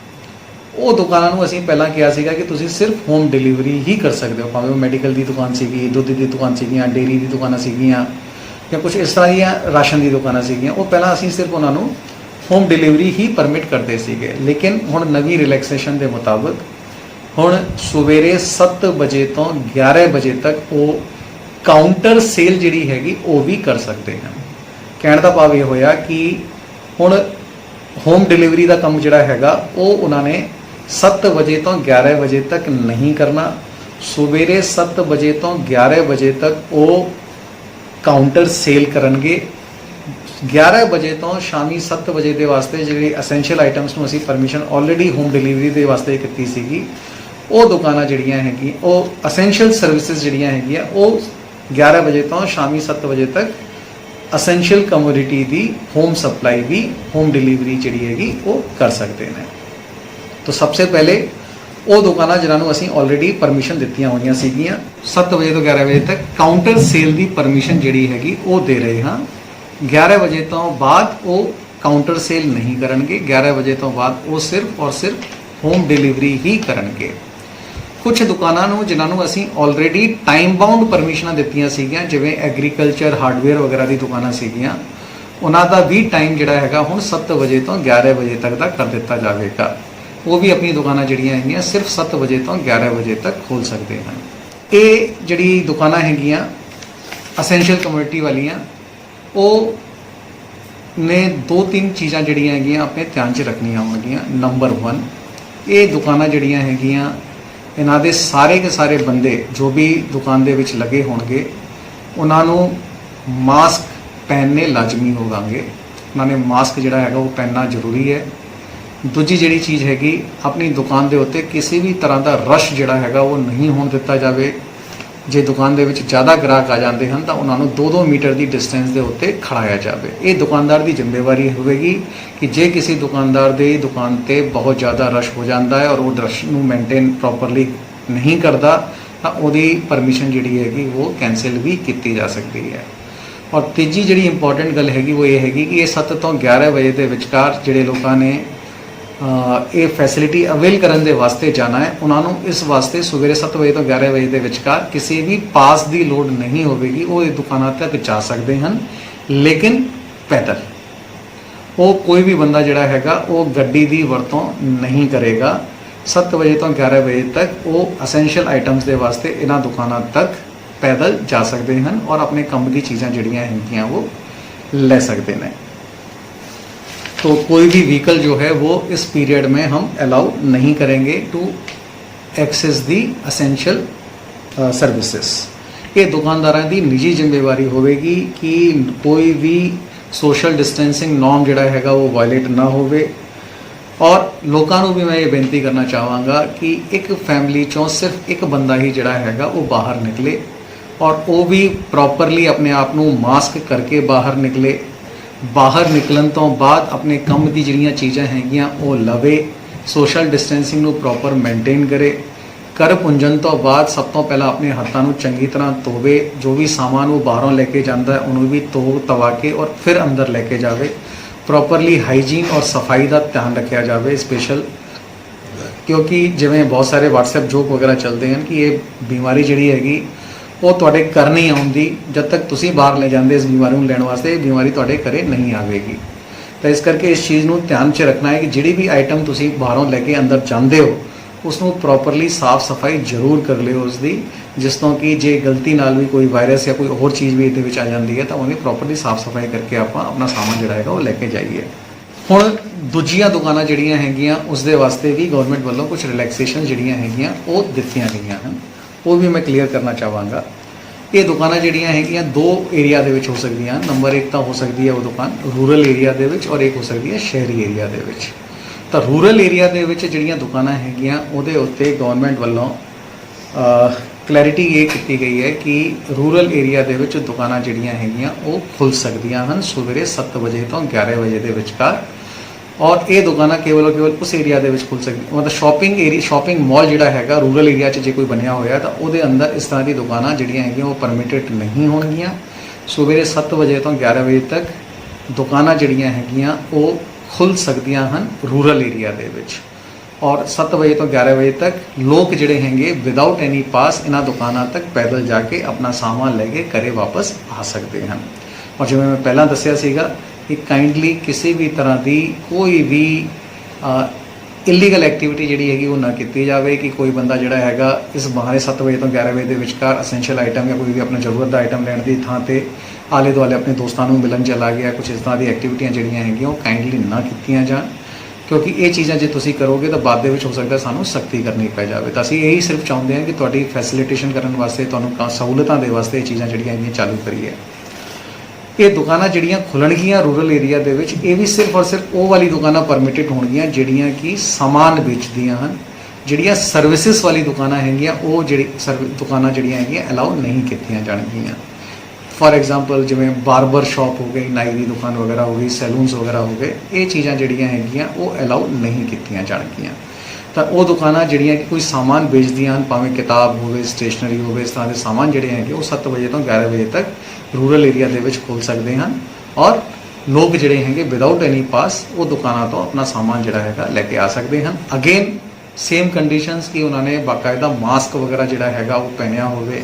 ਉਹ ਦੁਕਾਨਾਂ ਨੂੰ ਅਸੀਂ ਪਹਿਲਾਂ ਕਿਹਾ ਸੀਗਾ ਕਿ ਤੁਸੀਂ ਸਿਰਫ ਹੋਮ ਡਿਲੀਵਰੀ ਹੀ ਕਰ ਸਕਦੇ ਹੋ, ਭਾਵੇਂ ਉਹ ਮੈਡੀਕਲ ਦੀ ਦੁਕਾਨ ਸੀਗੀ, ਦੁੱਧ ਦੀ ਦੁਕਾਨ ਸੀਗੀਆਂ, ਡੇਅਰੀ ਦੀ ਦੁਕਾਨਾਂ ਸੀਗੀਆਂ ਜਾਂ ਕੁਝ ਇਸ ਤਰ੍ਹਾਂ ਦੀਆਂ ਰਾਸ਼ਨ ਦੀ ਦੁਕਾਨਾਂ ਸੀਗੀਆਂ, ਉਹ ਪਹਿਲਾਂ ਅਸੀਂ ਸਿਰਫ ਉਹਨਾਂ ਨੂੰ ਹੋਮ ਡਿਲੀਵਰੀ ਹੀ ਪਰਮਿਟ ਕਰਦੇ ਸੀਗੇ। ਲੇਕਿਨ ਹੁਣ ਨਵੀਂ ਰਿਲੈਕਸੇਸ਼ਨ ਦੇ ਮੁਤਾਬਕ ਹੁਣ ਸਵੇਰੇ 7 ਵਜੇ ਤੋਂ 11 ਵਜੇ ਤੱਕ ਉਹ ਕਾਊਂਟਰ ਸੇਲ ਜਿਹੜੀ ਹੈਗੀ ਉਹ ਵੀ ਕਰ ਸਕਦੇ ਹਨ। ਕਹਿਣ ਦਾ ਭਾਵ ਇਹ ਹੋਇਆ ਕਿ ਹੁਣ ਹੋਮ ਡਿਲੀਵਰੀ ਦਾ ਕੰਮ ਜਿਹੜਾ ਹੈਗਾ ਉਹ ਉਹਨਾਂ ਨੇ 7 ਵਜੇ ਤੋਂ 11 ਵਜੇ ਤੱਕ ਨਹੀਂ ਕਰਨਾ। ਸਵੇਰੇ 7 ਵਜੇ ਤੋਂ 11 ਵਜੇ ਤੱਕ ਉਹ ਕਾਊਂਟਰ ਸੇਲ ਕਰਨਗੇ। 11 ਵਜੇ ਤੋਂ ਸ਼ਾਮੀ 7 ਵਜੇ ਦੇ ਵਾਸਤੇ ਜਿਹੜੀ ਅਸੈਂਸ਼ੀਅਲ ਆਈਟਮਸ ਨੂੰ ਅਸੀਂ ਪਰਮਿਸ਼ਨ ਆਲਰੇਡੀ ਹੋਮ ਡਿਲੀਵਰੀ ਦੇ ਵਾਸਤੇ ਕੀਤੀ ਸੀਗੀ, ਉਹ ਦੁਕਾਨਾਂ ਜਿਹੜੀਆਂ ਹੈਗੀ ਉਹ ਅਸੈਂਸ਼ੀਅਲ ਸਰਵਿਸਿਜ਼ ਜਿਹੜੀਆਂ ਹੈਗੀਆਂ ਉਹ 11 ਵਜੇ ਤੋਂ ਸ਼ਾਮੀ 7 ਵਜੇ ਤੱਕ ਅਸੈਂਸ਼ੀਅਲ ਕਮੋਡਿਟੀ ਦੀ ਹੋਮ ਸਪਲਾਈ ਵੀ ਹੋਮ ਡਿਲੀਵਰੀ ਜਿਹੜੀ ਹੈਗੀ ਉਹ ਕਰ ਸਕਦੇ ਨੇ। ਤਾਂ ਸਭ ਤੋਂ ਪਹਿਲੇ ਉਹ ਦੁਕਾਨਾਂ ਜਿਨ੍ਹਾਂ ਨੂੰ ਅਸੀਂ ਆਲਰੇਡੀ ਪਰਮਿਸ਼ਨ ਦਿੱਤੀਆਂ ਹੋਈਆਂ ਸੀਗੀਆਂ 7 ਵਜੇ ਤੋਂ 11 ਵਜੇ ਤੱਕ ਕਾਊਂਟਰ ਸੇਲ ਦੀ ਪਰਮਿਸ਼ਨ ਜਿਹੜੀ ਹੈਗੀ ਉਹ ਦੇ ਰਹੇ ਹਾਂ। 11 ਵਜੇ ਤੋਂ ਬਾਅਦ ਉਹ ਕਾਊਂਟਰ ਸੇਲ ਨਹੀਂ ਕਰਨਗੇ। 11 ਵਜੇ ਤੋਂ ਬਾਅਦ ਉਹ ਸਿਰਫ ਔਰ ਸਿਰਫ ਹੋਮ ਡਿਲੀਵਰੀ ਹੀ ਕਰਨਗੇ। ਕੁਝ ਦੁਕਾਨਾਂ ਨੂੰ ਜਿਨ੍ਹਾਂ ਨੂੰ ਅਸੀਂ ਆਲਰੇਡੀ ਟਾਈਮ ਬਾਉਂਡ ਪਰਮਿਸ਼ਨਾਂ ਦਿੱਤੀਆਂ ਸੀਗੀਆਂ, ਜਿਵੇਂ ਐਗਰੀਕਲਚਰ ਹਾਰਡਵੇਅਰ ਵਗੈਰਾ ਦੀ ਦੁਕਾਨਾਂ ਸੀਗੀਆਂ, ਉਹਨਾਂ ਦਾ ਵੀ ਟਾਈਮ ਜਿਹੜਾ ਹੈਗਾ ਹੁਣ 7 ਵਜੇ ਤੋਂ 11 ਵਜੇ ਤੱਕ ਦਾ ਕਰ ਦਿੱਤਾ ਜਾਵੇਗਾ। ਉਹ ਵੀ ਆਪਣੀ ਦੁਕਾਨਾਂ ਜਿਹੜੀਆਂ ਹੈਗੀਆਂ ਸਿਰਫ 7 ਵਜੇ ਤੋਂ 11 ਵਜੇ ਤੱਕ ਖੋਲ ਸਕਦੇ ਹਨ। ਇਹ ਜਿਹੜੀ ਦੁਕਾਨਾਂ ਹੈਗੀਆਂ ਅਸੈਂਸ਼ੀਅਲ ਕਮੋਡਿਟੀ ਵਾਲੀਆਂ, ਉਹ ਨੇ 2-3 ਚੀਜ਼ਾਂ ਜਿਹੜੀਆਂ ਹੈਗੀਆਂ ਆਪਣੇ ਧਿਆਨ 'ਚ ਰੱਖਣੀਆਂ ਹੋਣਗੀਆਂ। ਨੰਬਰ 1, ਇਹ ਦੁਕਾਨਾਂ ਜਿਹੜੀਆਂ ਹੈਗੀਆਂ, ਇਹਨਾਂ ਦੇ ਸਾਰੇ ਕੇ ਸਾਰੇ ਬੰਦੇ ਜੋ ਵੀ ਦੁਕਾਨ ਦੇ ਵਿੱਚ ਲੱਗੇ ਹੋਣਗੇ, ਉਹਨਾਂ ਨੂੰ ਮਾਸਕ ਪਹਿਨਣੇ ਲਾਜ਼ਮੀ ਹੋਣਗੇ। ਉਹਨਾਂ ਨੇ ਮਾਸਕ ਜਿਹੜਾ ਹੈਗਾ ਉਹ ਪਹਿਨਣਾ ਜ਼ਰੂਰੀ ਹੈ। ਦੂਜੀ ਜਿਹੜੀ ਚੀਜ਼ ਹੈਗੀ, ਆਪਣੀ ਦੁਕਾਨ ਦੇ ਉੱਤੇ ਕਿਸੇ ਵੀ ਤਰ੍ਹਾਂ ਦਾ ਰਸ਼ ਜਿਹੜਾ ਹੈਗਾ ਉਹ ਨਹੀਂ ਹੋਣ ਦਿੱਤਾ ਜਾਵੇ। ਜੇ ਦੁਕਾਨ ਦੇ ਵਿੱਚ ਜ਼ਿਆਦਾ ਗ੍ਰਾਹਕ ਆ ਜਾਂਦੇ ਹਨ ਤਾਂ ਉਹਨਾਂ ਨੂੰ 2-2 ਮੀਟਰ ਦੀ ਡਿਸਟੈਂਸ ਦੇ ਉੱਤੇ ਖੜਾਇਆ ਜਾਵੇ। ਇਹ ਦੁਕਾਨਦਾਰ ਦੀ ਜ਼ਿੰਮੇਵਾਰੀ ਹੋਵੇਗੀ ਕਿ ਜੇ ਕਿਸੇ ਦੁਕਾਨਦਾਰ ਦੇ ਦੁਕਾਨ ਤੇ ਬਹੁਤ ਜ਼ਿਆਦਾ ਰਸ਼ ਹੋ ਜਾਂਦਾ ਹੈ ਔਰ ਉਹ ਰਸ਼ ਨੂੰ ਮੇਨਟੇਨ ਪ੍ਰੋਪਰਲੀ ਨਹੀਂ ਕਰਦਾ ਤਾਂ ਉਹਦੀ ਪਰਮਿਸ਼ਨ ਜਿਹੜੀ ਹੈਗੀ ਉਹ ਕੈਂਸਲ ਵੀ ਕੀਤੀ ਜਾ ਸਕਦੀ ਹੈ। ਔਰ ਤੀਜੀ ਜਿਹੜੀ ਇੰਪੋਰਟੈਂਟ ਗੱਲ ਹੈਗੀ ਉਹ ਇਹ ਹੈਗੀ ਕਿ ਇਹ 7 ਤੋਂ 11 ਵਜੇ ਦੇ ਵਿਚਕਾਰ ਜਿਹੜੇ ਲੋਕਾਂ ਨੇ ਇਹ ਫੈਸਿਲਿਟੀ ਅਵੇਲ ਕਰਨ ਦੇ ਵਾਸਤੇ ਜਾਣਾ ਹੈ, ਉਹਨਾਂ ਨੂੰ ਇਸ ਵਾਸਤੇ ਸਵੇਰੇ 7 ਵਜੇ ਤੋਂ 11 ਵਜੇ ਦੇ ਵਿਚਕਾਰ ਕਿਸੇ ਵੀ ਪਾਸ ਦੀ ਲੋੜ ਨਹੀਂ ਹੋਵੇਗੀ। ਉਹ ਇਹ ਦੁਕਾਨਾਂ ਤੱਕ ਜਾ ਸਕਦੇ ਹਨ, ਲੇਕਿਨ ਪੈਦਲ। ਉਹ ਕੋਈ ਵੀ ਬੰਦਾ ਜਿਹੜਾ ਹੈਗਾ ਉਹ ਗੱਡੀ ਦੀ ਵਰਤੋਂ ਨਹੀਂ ਕਰੇਗਾ। 7 ਵਜੇ ਤੋਂ 11 ਵਜੇ ਤੱਕ ਉਹ ਅਸੈਂਸ਼ੀਅਲ ਆਈਟਮਸ ਦੇ ਵਾਸਤੇ ਇਹਨਾਂ ਦੁਕਾਨਾਂ ਤੱਕ ਪੈਦਲ ਜਾ ਸਕਦੇ ਹਨ ਔਰ ਆਪਣੇ ਕੰਮ ਦੀ ਚੀਜ਼ਾਂ ਜਿਹੜੀਆਂ ਹੈਗੀਆਂ ਉਹ ले सकते हैं। तो कोई भी व्हीकल जो है वो इस पीरियड में हम अलाउ नहीं करेंगे टू एक्सेस दी असेंशियल सर्विसेज। ये दुकानदारां दी निजी जिम्मेवारी होगी कि कोई भी सोशल डिस्टेंसिंग नॉर्म जिहड़ा हैगा वो वायलेट ना होवे। और लोगों को भी मैं ये बेनती करना चाहांगा कि एक फैमिली चों सिर्फ एक बंदा ही जिहड़ा हैगा वो बाहर निकले और वो भी प्रॉपरली अपने आप को मास्क करके बाहर निकले। बाहर निकलन तो बाद अपने कम की जिहड़ियां चीज़ां हैगियां वो लवे, सोशल डिस्टेंसिंग नूं प्रॉपर मेनटेन करे। कर पुंजन तो बाद सब तो पहला अपने हाथों को चंगी तरह धोवे। जो भी सामान वो बाहरों लेके जाता है उन्होंने भी धो तवा के और फिर अंदर लेके जावे। प्रॉपरली हाइजीन और सफाई का ध्यान रखा जाए स्पेशल, क्योंकि जिवें बहुत सारे व्हाट्सएप जोक वगैरह चलते हैं कि ये बीमारी जिहड़ी हैगी वो तुहाडे घर नहीं आउंदी, जब तक तुसीं बाहर ले जाते इस बीमारी को लैण वास्ते ये बीमारी तुहाडे घरे नहीं आवेगी। तो इस करके इस चीज़ को ध्यान च रखना है कि जिहड़ी भी आइटम तुसीं बाहरों लैके अंदर जाते हो उसनों प्रॉपरली साफ सफाई जरूर कर लियो उसकी, जिस तो कि जे गलती नाल भी कोई वायरस या कोई होर चीज़ भी ये आ जाती है तो उन्हें प्रॉपरली साफ सफाई करके आप अपना सामान जिहड़ा हैगा वो लैके जाइए। हुण दूजियां दुकानां जिहड़ियां हैगियां उस दे वास्ते भी गवर्नमेंट वालों कुछ रिलैक्सेशन जिहड़ियां हैगियां वो दित्तियां गईयां हन, वो भी मैं क्लीयर करना चाहांगा। ये दुकानां जिहड़ियां हैगियां दो एरिया दे विच हो सकदियां। नंबर एक तो हो सकती है वो दुकान रूरल एरिया दे विच और एक हो सकती है शहरी एरिया दे विच। तो रूरल एरिया दे विच जिहड़ियां दुकानां हैगियां उहदे उत्ते गवर्नमेंट वालों क्लैरिटी ये की गई है कि रूरल एरिया दे विच दुकानां जिहड़ियां हैगियां वो खुल सकदियां हन सवेरे 7 बजे तो 11 बजे के विचकार। और ये दुकाना केवल उस एरिया दे विच खुल सकती, मतलब शॉपिंग मॉल जिहड़ा हैगा रूरल एरिया च जे कोई बनया होया तो उहदे अंदर इस तरह की दुकानां जिहड़ियां हैगियां वो परमिटेड नहीं होणगियां। सवेरे 7 बजे तो 11 बजे तक दुकानां जिहड़ियां हैगियां वो खुल सकदियां हन रूरल एरिया दे विच। और 7 बजे तो 11 बजे तक लोग जिहड़े हैंगे विदाउट एनी पास इन्हां दुकानां तक पैदल जाके अपना सामान लैके घरे वापस आ सकते हैं। और जिवें मैं पहला दस्सिया सीगा कि काइंडली किसी भी तरह की कोई भी इलीगल एक्टिविटी जिहड़ी हैगी वो ना की जाए कि कोई बंदा जिहड़ा हैगा इस बहाने 7 बजे तो 11 बजे के विचकार असेंशियल आइटम या कोई भी अपना जरूरत का आइटम लैण की थां ते आले दुआले अपने दोस्तों को मिलन चला गया। कुछ इस तरह की एक्टिविटियां जिहड़ियां हैगियां वो काइंडली ना कीतियां जाण, क्योंकि ये चीज़ां जे तुसीं करोगे तो बाद दे विच हो सकता सानूं सख्ती करनी पै जाए। तो असीं यही सिर्फ चाहुंदे हां कि तुहाडी फैसिलिटेशन करन वास्ते तुहानूं सहूलतां दे वास्ते ये चीज़ां जिहड़ियां हैगियां चालू करिए। ये दुकानां जिहड़ियां खुलणगियां रूरल एरिया दे विच ये भी सिर्फ और सिर्फ वो वाली दुकानां परमिटेड होणगियां जिहड़ियां कि समान बेचदियां हन। जिहड़ियां सर्विसिस वाली दुकानां हैगियां वो जिहड़ी दुकानां जिहड़ियां हैगियां अलाउ नहीं कीतियां जाणगियां। फॉर एग्जाम्पल जिवें बारबर शॉप हो गई, नाई की दुकान वगैरह हो गई, सैलून्स वगैरह हो गए, ये चीज़ां जिहड़ियां हैगियां वो अलाउ नहीं कीतियां जाणगियां। तो वो दुकानां जिहड़ियां कि कोई सामान बेचदियां भावें किताब होवे, स्टेशनरी होवे, इस तरह के सामान जिहड़े हैगे वो 7 बजे तो 11 बजे तक रूरल एरिया दे विच खोल सकते हैं। और लोग जिहड़े हैगे विदाउट एनी पास वो दुकानां तो अपना सामान जिहड़ा हैगा लैके आ सकते हैं। अगेन सेम कंडीशंस कि उन्होंने बाकायदा मास्क वगैरह जिहड़ा हैगा वो पहनिया होवे।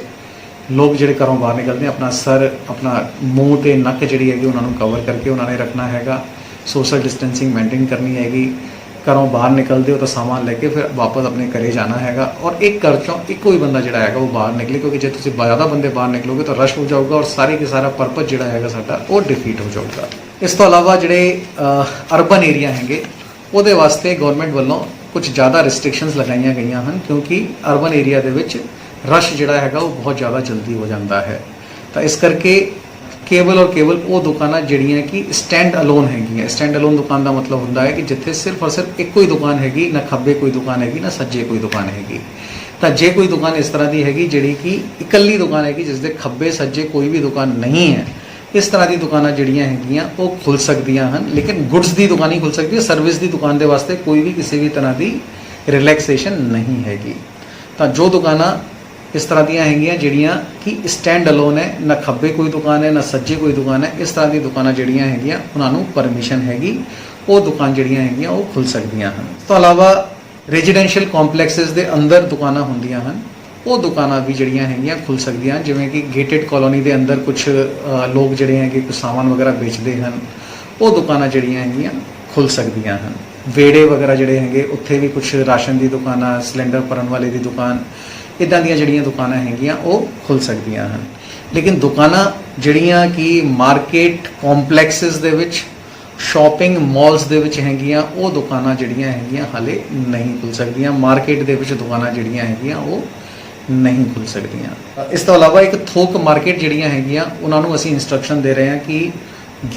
लोग जिहड़े घरों बाहर निकलते हैं अपना सर अपना मूँह ते नक जिहड़ी हैगी उन्होंने कवर करके उन्होंने रखना हैगा। सोशल डिस्टेंसिंग मेनटेन करनी हैगी। घरों बाहर निकलते हो तो सामान लेके फिर वापस अपने घरे जाना हैगा। और एक घर चों इक्को ही बंदा जिहड़ा हैगा वो बाहर निकले, क्योंकि जे तुसीं ज़्यादा बंदे बाहर निकलोगे तो रश हो जाऊगा और सारे के सारा पर्पज जिहड़ा हैगा साडा वो डिफीट हो जाऊगा। इस तो अलावा जिहड़े अर्बन एरिया हैगे ਉਹਦੇ वास्ते गवर्नमेंट ਵੱਲੋਂ कुछ ज़्यादा रिस्ट्रिक्शनस लगाई गई हैं, क्योंकि अर्बन एरिया ਦੇ ਵਿੱਚ रश ਜਿਹੜਾ ਹੈਗਾ ਉਹ बहुत ज़्यादा जल्दी हो जाता है। तो इस करके केवल और केवल वो दुकानां ਜਿਹੜੀਆਂ कि स्टैंड अलोन हैगियां। स्टैंड अलोन दुकान का मतलब ਹੁੰਦਾ है कि जिथे सिर्फ और सिर्फ एक ही दुकान हैगी, ना खब्बे कोई दुकान हैगी ना सज्जे कोई दुकान हैगी। तो जे कोई दुकान इस तरह की हैगी ਜਿਹੜੀ कि इकल्ली दुकान हैगी जिसके खब्बे सज्जे कोई भी दुकान नहीं है, इस तरह की दुकानां ਜਿਹੜੀਆਂ ਹੈਗੀਆਂ वो खुल सकदियां ਹਨ। लेकिन गुड्स की दुकान ही खुल सकती है, सर्विस की दुकान के वास्ते कोई भी किसी भी तरह की रिलैक्सेशन नहीं हैगी। तो जो दुकानां इस तरह ਦੀਆਂ ਹੈਗੀਆਂ ਜਿਹੜੀਆਂ कि स्टैंड अलोन है, ना खब्बे कोई दुकान है ना सज्जे कोई दुकान है, इस तरह की दुकानां ਜਿਹੜੀਆਂ ਹੈਗੀਆਂ ਉਹਨਾਂ ਨੂੰ परमिशन हैगी, वो दुकान ਜਿਹੜੀਆਂ ਹੈਗੀਆਂ वो खुल सकदियां ਹਨ। ਇਸ ਤੋਂ ਇਲਾਵਾ रेजिडेंशियल कॉम्पलैक्सेस ਦੇ अंदर दुकानां ਹੁੰਦੀਆਂ ਹਨ, वो दुकानां भी ਜਿਹੜੀਆਂ ਹੈਗੀਆਂ खुल सकदियां ਹਨ। ਜਿਵੇਂ कि गेटेड कॉलोनी ਦੇ अंदर कुछ लोग ਜਿਹੜੇ ਹੈਗੇ कुछ सामान वगैरह बेचते हैं, वो दुकानां ਜਿਹੜੀਆਂ ਹੈਗੀਆਂ खुल सकदियां ਹਨ। वेड़े वगैरह ਜਿਹੜੇ ਹੈਗੇ ਉੱਥੇ भी कुछ राशन की दुकानां, सिलेंडर भरन वाले की दुकान, इदां ਦੀਆਂ ਜਿਹੜੀਆਂ ਦੁਕਾਨਾਂ ਹੈਗੀਆਂ ਉਹ ਖੁੱਲ ਸਕਦੀਆਂ ਹਨ। ਲੇਕਿਨ ਦੁਕਾਨਾਂ ਜਿਹੜੀਆਂ ਕਿ ਮਾਰਕੀਟ ਕੰਪਲੈਕਸਸ ਦੇ ਵਿੱਚ, ਸ਼ਾਪਿੰਗ ਮਾਲਸ ਦੇ ਵਿੱਚ ਹੈਗੀਆਂ, ਉਹ ਦੁਕਾਨਾਂ ਜਿਹੜੀਆਂ ਹੈਗੀਆਂ ਹਾਲੇ ਨਹੀਂ ਖੁੱਲ ਸਕਦੀਆਂ। ਮਾਰਕੀਟ ਦੇ ਵਿੱਚ ਦੁਕਾਨਾਂ ਜਿਹੜੀਆਂ ਹੈਗੀਆਂ ਉਹ ਨਹੀਂ ਖੁੱਲ ਸਕਦੀਆਂ। ਇਸ ਤੋਂ ਇਲਾਵਾ ਇੱਕ ਥੋਕ ਮਾਰਕੀਟ ਜਿਹੜੀਆਂ ਹੈਗੀਆਂ ਉਹਨਾਂ ਨੂੰ ਅਸੀਂ ਇਨਸਟਰਕਸ਼ਨ ਦੇ ਰਹੇ ਹਾਂ ਕਿ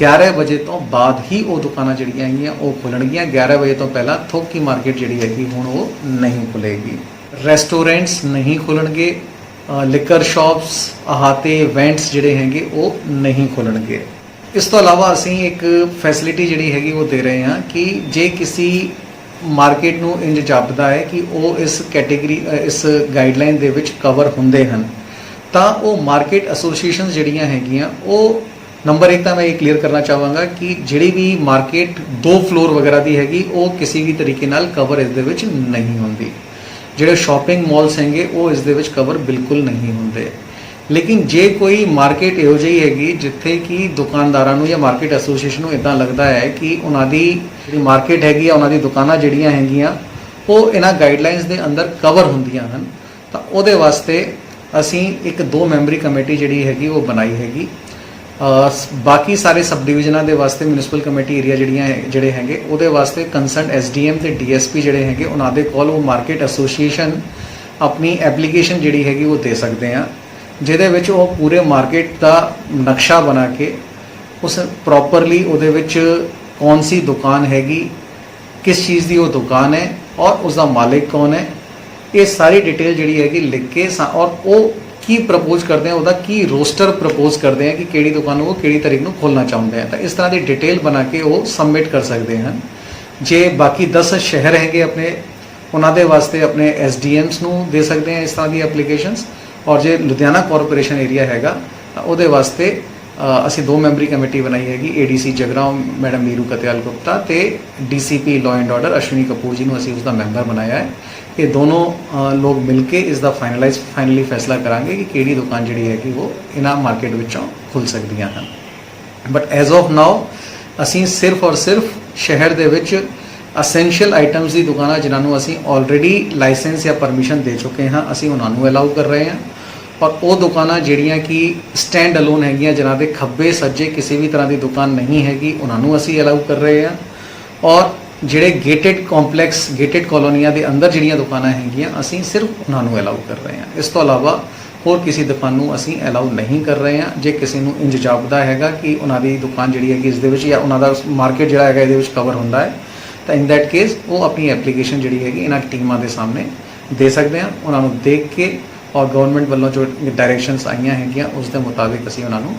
11 ਵਜੇ ਤੋਂ ਬਾਅਦ ਹੀ ਉਹ ਦੁਕਾਨਾਂ ਜਿਹੜੀਆਂ ਹੈਗੀਆਂ ਉਹ ਖੁੱਲਣਗੀਆਂ। 11 ਵਜੇ ਤੋਂ ਪਹਿਲਾਂ ਥੋਕੀ ਮਾਰਕੀਟ ਜਿਹੜੀ ਹੈਗੀ ਹੁਣ ਉਹ ਨਹੀਂ ਖੁੱਲੇਗੀ। रेस्टोरेंट्स नहीं खुलणगे, लिकर शॉप्स, अहाते इवेंट्स जिहड़े हैगे वो नहीं खुलणगे। इस तो अलावा असीं एक फैसिलिटी जिहड़ी हैगी वो दे रहे हैं कि जे किसी मार्केट नूं इंज जापदा है कि वो इस कैटेगरी इस गाइडलाइन दे विच कवर हुंदे हन, तां वो मार्केट एसोसीएशन जिहड़ियां हैगियां वो नंबर एक तो मैं ये क्लीयर करना चाहांगा कि जिहड़ी भी मार्केट 2 फ्लोर वगैरह की हैगी वो किसी भी तरीके नाल कवर इस दे विच नहीं हुंदी। ਜਿਹੜੇ ਸ਼ਾਪਿੰਗ ਮਾਲਸ ਹੈਗੇ ਉਹ ਇਸ ਦੇ ਵਿੱਚ ਕਵਰ ਬਿਲਕੁਲ ਨਹੀਂ ਹੁੰਦੇ। ਲੇਕਿਨ ਜੇ ਕੋਈ ਮਾਰਕੀਟ ਇਹੋ ਜਿਹੀ ਹੈਗੀ ਜਿੱਥੇ ਕਿ ਦੁਕਾਨਦਾਰਾਂ ਨੂੰ ਜਾਂ ਮਾਰਕੀਟ ਐਸੋਸੀਏਸ਼ਨ ਨੂੰ ਇਦਾਂ ਲੱਗਦਾ ਹੈ ਕਿ ਉਹਨਾਂ ਦੀ ਜਿਹੜੀ ਮਾਰਕੀਟ ਹੈਗੀ ਆ, ਉਹਨਾਂ ਦੀ ਦੁਕਾਨਾਂ ਜਿਹੜੀਆਂ ਹੈਗੀਆਂ ਉਹ ਇਹਨਾਂ ਗਾਈਡਲਾਈਨਸ ਦੇ ਅੰਦਰ ਕਵਰ ਹੁੰਦੀਆਂ ਹਨ, ਤਾਂ ਉਹਦੇ ਵਾਸਤੇ ਅਸੀਂ ਇੱਕ 2 ਮੈਂਬਰੀ ਕਮੇਟੀ ਜਿਹੜੀ ਹੈਗੀ ਉਹ ਬਣਾਈ ਹੈਗੀ। बाकी सारे सब डिविजनों के वास्ते म्यूनसिपल कमेटी एरिया जिहड़े हैगे उहदे वास्ते कंसर्न SDM ते DSP जिहड़े हैगे उन्हां दे कोल वो मार्केट एसोसीएशन अपनी एप्लीकेशन जिहड़ी हैगी वो दे सकते हैं, जिहदे विच वो पूरे मार्केट का नक्शा बना के उस प्रॉपरली उहदे विच कौन सी दुकान हैगी, किस चीज़ की वो दुकान है और उसका मालिक कौन है, ये सारी डिटेल जिहड़ी हैगी लिख के और वो की प्रपोज करते हैं, उसका की रोस्टर प्रपोज करते हैं कि किहड़ी दुकान वो किहड़ी तारीख को खोलना चाहते हैं। तो इस तरह की डिटेल बना के वो सबमिट कर सकते हैं। जे बाकी 10 शहर हैगे अपने उन्होंने वास्ते अपने SDMs नूं दे सकते हैं इस तरह की एप्लीकेशनस, और जे लुधियाना कॉरपोरेशन एरिया हैगा उहदे वास्ते असी 2 मैंबरी कमेटी बनाई हैगी। ADC जगराओं मैडम नीरू कत्याल गुप्ता ते DCP law and order Ashwini Kapoor ji नूं असी उसका मैंबर बनाया है। ये दोनों लोग मिलके इसका फाइनली फैसला करांगे कि किहड़ी दुकान जिहड़ी हैगी वो इन्हां मार्केट विचों खुल सकदियां हन। बट एज ऑफ नाउ असीं सिर्फ और सिर्फ शहर दे विच असैंशियल आइटम्स की दुकानां जिन्हां असीं ऑलरेडी लाइसेंस या परमिशन दे चुके हैं असीं उन्हां नूं अलाउ कर रहे हैं, और वो दुकानां जिहड़ियां कि स्टैंड अलोन हैगियां जिन्हां दे खब्बे सज्जे किसी भी तरह की दुकान नहीं हैगी उन्हां नूं असीं अलाउ कर रहे हैं, और ਜਿਹੜੇ गेटेड कॉम्पलैक्स गेटेड कॉलोनियां ਦੇ ਅੰਦਰ ਜਿਹੜੀਆਂ ਦੁਕਾਨਾਂ ਹੈਗੀਆਂ ਅਸੀਂ ਸਿਰਫ ਉਹਨਾਂ ਨੂੰ ਅਲਾਉ ਕਰ ਰਹੇ ਹਾਂ। ਇਸ ਤੋਂ ਇਲਾਵਾ ਹੋਰ ਕਿਸੇ ਦੁਕਾਨ ਨੂੰ ਅਸੀਂ ਅਲਾਉ ਨਹੀਂ ਕਰ ਰਹੇ ਹਾਂ। ਜੇ ਕਿਸੇ ਨੂੰ ਇੰਜ ਜਾਪਦਾ ਹੈਗਾ ਕਿ ਉਹਨਾਂ ਦੀ ਦੁਕਾਨ ਜਿਹੜੀ ਹੈਗੀ ਇਸ ਦੇ ਵਿੱਚ ਜਾਂ ਉਹਨਾਂ ਦਾ ਮਾਰਕੀਟ ਜਿਹੜਾ ਹੈਗਾ ਇਹਦੇ ਵਿੱਚ ਕਵਰ ਹੁੰਦਾ ਹੈ, ਤਾਂ ਇਨ ਦੈਟ ਕੇਸ ਉਹ ਆਪਣੀ ਐਪਲੀਕੇਸ਼ਨ ਜਿਹੜੀ ਹੈਗੀ ਇਹਨਾਂ ਟੀਮਾਂ ਦੇ ਸਾਹਮਣੇ ਦੇ ਸਕਦੇ ਆ। ਉਹਨਾਂ ਨੂੰ ਦੇਖ ਕੇ ਔਰ ਗਵਰਨਮੈਂਟ ਵੱਲੋਂ ਜੋ ਡਾਇਰੈਕਸ਼ਨਸ ਆਈਆਂ ਹੈਗੀਆਂ ਉਸ ਦੇ ਮੁਤਾਬਿਕ ਅਸੀਂ ਉਹਨਾਂ ਨੂੰ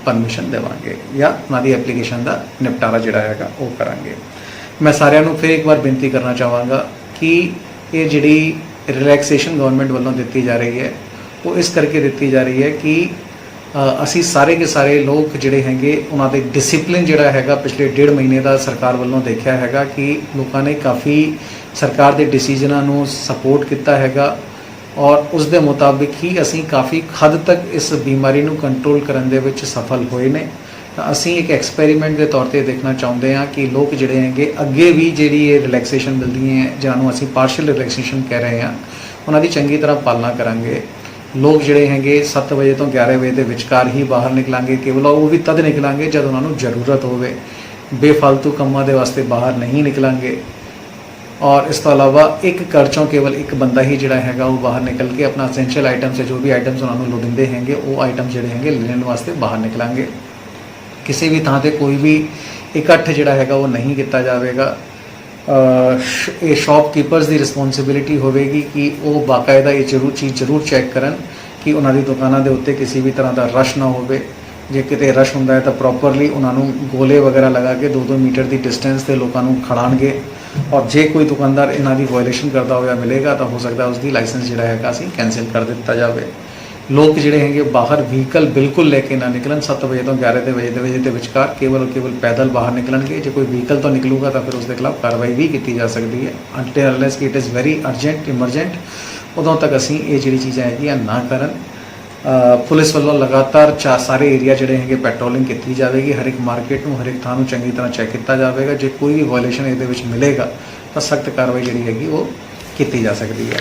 ਪਰਮਿਸ਼ਨ ਦੇਵਾਂਗੇ ਜਾਂ ਉਹਨਾਂ ਦੀ ਐਪਲੀਕੇਸ਼ਨ ਦਾ ਨਿਪਟਾਰਾ ਜਿਹੜਾ ਹੈਗਾ ਉਹ ਕਰਾਂਗੇ। मैं सारिਆਂ ਨੂੰ फिर एक बार बेनती करना चाहांगा कि ये जिहड़ी रिलैक्सेशन गवर्नमेंट वालों दी जा रही है वो इस करके दी जा रही है कि ਅਸੀਂ ਸਾਰੇ ਕੇ ਸਾਰੇ ਲੋਕ ਜਿਹੜੇ ਹੈਗੇ ਉਹਨਾਂ ਦੇ ਡਿਸਪਲਿਨ ਜਿਹੜਾ ਹੈਗਾ ਪਿਛਲੇ 1.5 ਮਹੀਨੇ ਦਾ ਸਰਕਾਰ ਵੱਲੋਂ ਦੇਖਿਆ ਹੈਗਾ ਕਿ ਲੋਕਾਂ ਨੇ ਕਾਫੀ ਸਰਕਾਰ ਦੇ ਡਿਸੀਜਨਾਂ ਨੂੰ ਸਪੋਰਟ ਕੀਤਾ ਹੈਗਾ ਔਰ ਉਸ ਦੇ ਮੁਤਾਬਿਕ ਹੀ ਅਸੀਂ ਕਾਫੀ ਹੱਦ ਤੱਕ ਇਸ ਬਿਮਾਰੀ ਨੂੰ ਕੰਟਰੋਲ ਕਰਨ ਦੇ ਵਿੱਚ ਸਫਲ ਹੋਏ ਨੇ। ਤਾਂ ਅਸੀਂ ਇੱਕ ਐਕਸਪੈਰੀਮੈਂਟ ਦੇ ਤੌਰ ਤੇ ਦੇਖਣਾ ਚਾਹੁੰਦੇ ਹਾਂ ਕਿ ਲੋਕ ਜਿਹੜੇ ਹੈਗੇ ਅੱਗੇ ਵੀ ਜਿਹੜੀ ਇਹ ਰਿਲੈਕਸੇਸ਼ਨ ਮਿਲਦੀ ਹੈ ਜਿਹਨਾਂ ਨੂੰ ਅਸੀਂ ਪਾਰਸ਼ਲ ਰਿਲੈਕਸੇਸ਼ਨ ਕਹਿ ਰਹੇ ਹਾਂ ਉਹਨਾਂ ਦੀ ਚੰਗੀ ਤਰ੍ਹਾਂ ਪਾਲਣਾ ਕਰਾਂਗੇ। ਲੋਕ ਜਿਹੜੇ ਹੈਗੇ 7 ਵਜੇ ਤੋਂ 11 ਵਜੇ ਦੇ ਵਿਚਕਾਰ ਹੀ ਬਾਹਰ ਨਿਕਲਾਂਗੇ, ਕੇਵਲ ਉਹ ਵੀ ਤਦ ਨਿਕਲਾਂਗੇ ਜਦ ਉਹਨਾਂ ਨੂੰ ਜ਼ਰੂਰਤ ਹੋਵੇ। ਬੇਫालतू ਕੰਮਾਂ ਦੇ ਵਾਸਤੇ ਬਾਹਰ ਨਹੀਂ ਨਿਕਲਾਂਗੇ और इस तो अलावा एक घर चों केवल एक बंदा ही जोड़ा है वो बाहर निकल के अपना एसेंशियल आइटम्स है जो भी आइटम्स उन्होंने लोड़िंदे हैंगे वो आइटम जोड़े हैंगे लेने वास्ते बाहर निकलांगे। किसी भी थां ते कोई भी इकट्ठ जोड़ा है वो नहीं किया जाएगा। ये शॉपकीपर्स की रिस्पोंसिबिलिटी होगी कि वो बाकायदा ये चीज़ जरूर चैक करन कि उन्होंने दुकानों के उत्ते किसी भी तरह का रश ना हो। जे किते रश होंदा है तो प्रॉपरली उन्होंने गोले वगैरह लगा के 2-2 मीटर की डिस्टेंस से लोगों को खड़ाणगे और जे कोई दुकानदार इन्हों की वायलेशन करता हुआ मिलेगा तो हो सकता है उसकी लाइसेंस जोड़ा है असीं कैंसिल कर दिता जाए। लोग जोड़े हैं बाहर व्हीकल बिल्कुल लेके ना निकलन 7 बजे तो 11 बजे के विचकार केवल पैदल बाहर निकलणगे। जो कोई व्हीकल तो निकलूगा तो फिर उसके खिलाफ कार्रवाई भी की जा सकती है। अनटिल अनलेस कि it is very urgent emergent उदों तक असीं ये जिहड़ी चीज़ां है ना करन। पुलिस वालों लगातार सारे एरिया जोड़े हैं पैट्रोलिंग की जाएगी। हर एक मार्केट में हर एक थां चंगी तरह चैक किया जाएगा। जो कोई भी वायलेशन ये मिलेगा तो सख्त कार्रवाई जी हैगी वो की जा सकती है।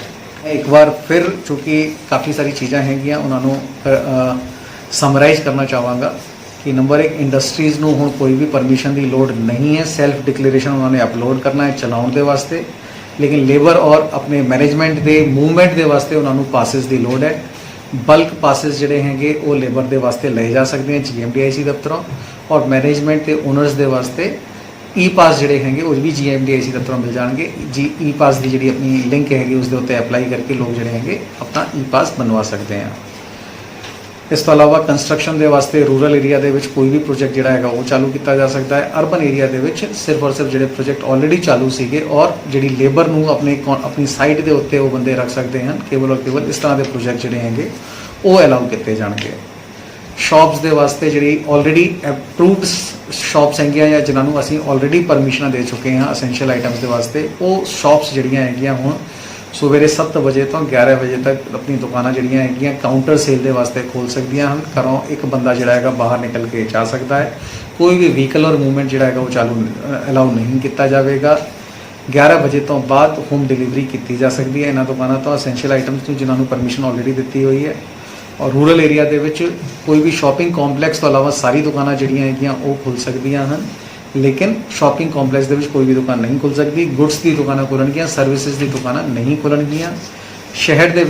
एक बार फिर चूँकि काफ़ी सारी चीज़ां हैं उन्होंने समराइज करना चाहवागा कि नंबर 1 इंडस्ट्रीज़ में हुण कोई भी परमिशन की लोड़ नहीं है। सैल्फ डिक्लेरेशन उन्होंने अपलोड करना है चलाउण दे वास्ते, लेकिन लेबर और अपने मैनेजमेंट के मूवमेंट के वास्ते उन्होंने पासिस की लोड़ है। बल्क पासिस जोड़े हैं वो लेबर के वास्ते ले जा सकते हैं GMDIC दफ्तरों और मैनेजमेंट के ओनर्स के वास्ते ई पास जोड़े हैं वो भी GMDIC दफ्तरों मिल जाएंगे। ई पास की जी अपनी लिंक हैगी उसके उत्ते अप्लाई करके लोग जोड़े हैं अपना ई पास बनवा सकते हैं। इस तो अलावा कंस्ट्रक्शन के वास्ते रूरल एरिया के कोई भी प्रोजेक्ट जोड़ा है वो चालू किया जा सकता है। अर्बन एरिया के सिर्फ और सिर्फ जोड़े प्रोजेक्ट ऑलरेडी चालू सीगे और जी लेबर नूं अपनी साइट के उत्ते वो बंदे रख सकते हैं। केवल और केवल इस तरह के प्रोजेक्ट जोड़े हैं वो अलाउ किए जाएंगे। शॉप्स के वास्ते जी ऑलरेडी अप्रूवड शॉप्स हैं या जिन्होंने असीं ऑलरेडी परमिशन दे चुके हैं असेंशियल आइटम्स के वास्ते वो शॉप्स जड़ियाँ हैं हुण सवेरे 7 बजे तो 11 बजे तक अपनी दुकाना जड़ियाँ हैं काउंटर सेल के वास्ते खोल सकदियां हैं। घरों एक बंदा जोड़ा है बाहर निकल के जा सकता है। कोई भी व्हीकल और मूवमेंट जोड़ा है वो चालू अलाउ नहीं किया जाएगा। 11 बजे तो बाद होम डिलीवरी की जा सकती है इन्होंने दुकानों तो असेंशियल आइटम्स को जिन्होंने परमिशन ऑलरेडी दी हुई है। और रूरल एरिया के कोई भी शॉपिंग कॉम्पलैक्स तो अलावा सारी दुकाना जड़ियाँ हैं वो खुल सकदियां हैं, लेकिन शॉपिंग कॉम्पलैक्स के कोई भी दुकान नहीं खुल सकती। गुड्स की दुकाना खुलणगियां, सर्विसिज की दुकाना नहीं खुलणगियां। शहर के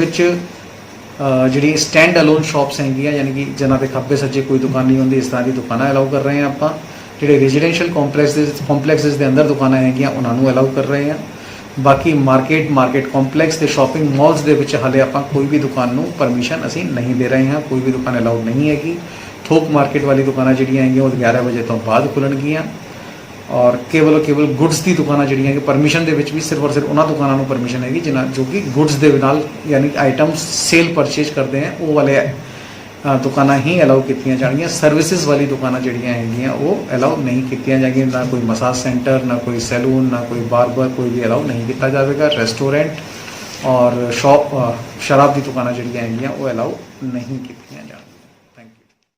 जी स्टैंड अलोन शॉप्स हैं यानी कि जिन्हों के खब्बे सज्जे कोई दुकान नहीं होंगी इस तरह की दुकाना अलाउ कर रहे हैं। आप जो रेजिडेंशियल कॉम्पलैक्सिस के अंदर दुकाना हैं उन्होंने अलाउ कर रहे हैं। बाकी मार्केट कॉम्पलैक्स के शॉपिंग मॉल्स के हाले आप कोई भी दुकान को परमिशन असी नहीं दे रहे हैं। कोई भी दुकान अलाउड नहीं हैगी। थोक मार्केट वाली दुकाना जड़ियाँ हैं वो 11 बजे तो बाद खुलणगियां और केवल गुड्स की दुकाना जड़ियाँ परमिशन के भी सिर्फ और सिर्फ उन्होंने दुकानों को परमिशन हैगी जिन्हें जो कि गुड्स के नाल यानी आइटम्स सेल परचेज करते हैं वो वाले दुकाना ही अलाउ की जाएगियां। सर्विसिज वाली दुकाना जड़ियाँ हैं वो अलाउ नहीं की जाएगी। ना कोई मसाज सेंटर, ना कोई सैलून, ना कोई बार्बर, कोई भी अलाउ नहीं किया जाएगा। रेस्टोरेंट और शराब की दुकाना जड़ियाँ हैं वो अलाउ नहीं की जाएगी।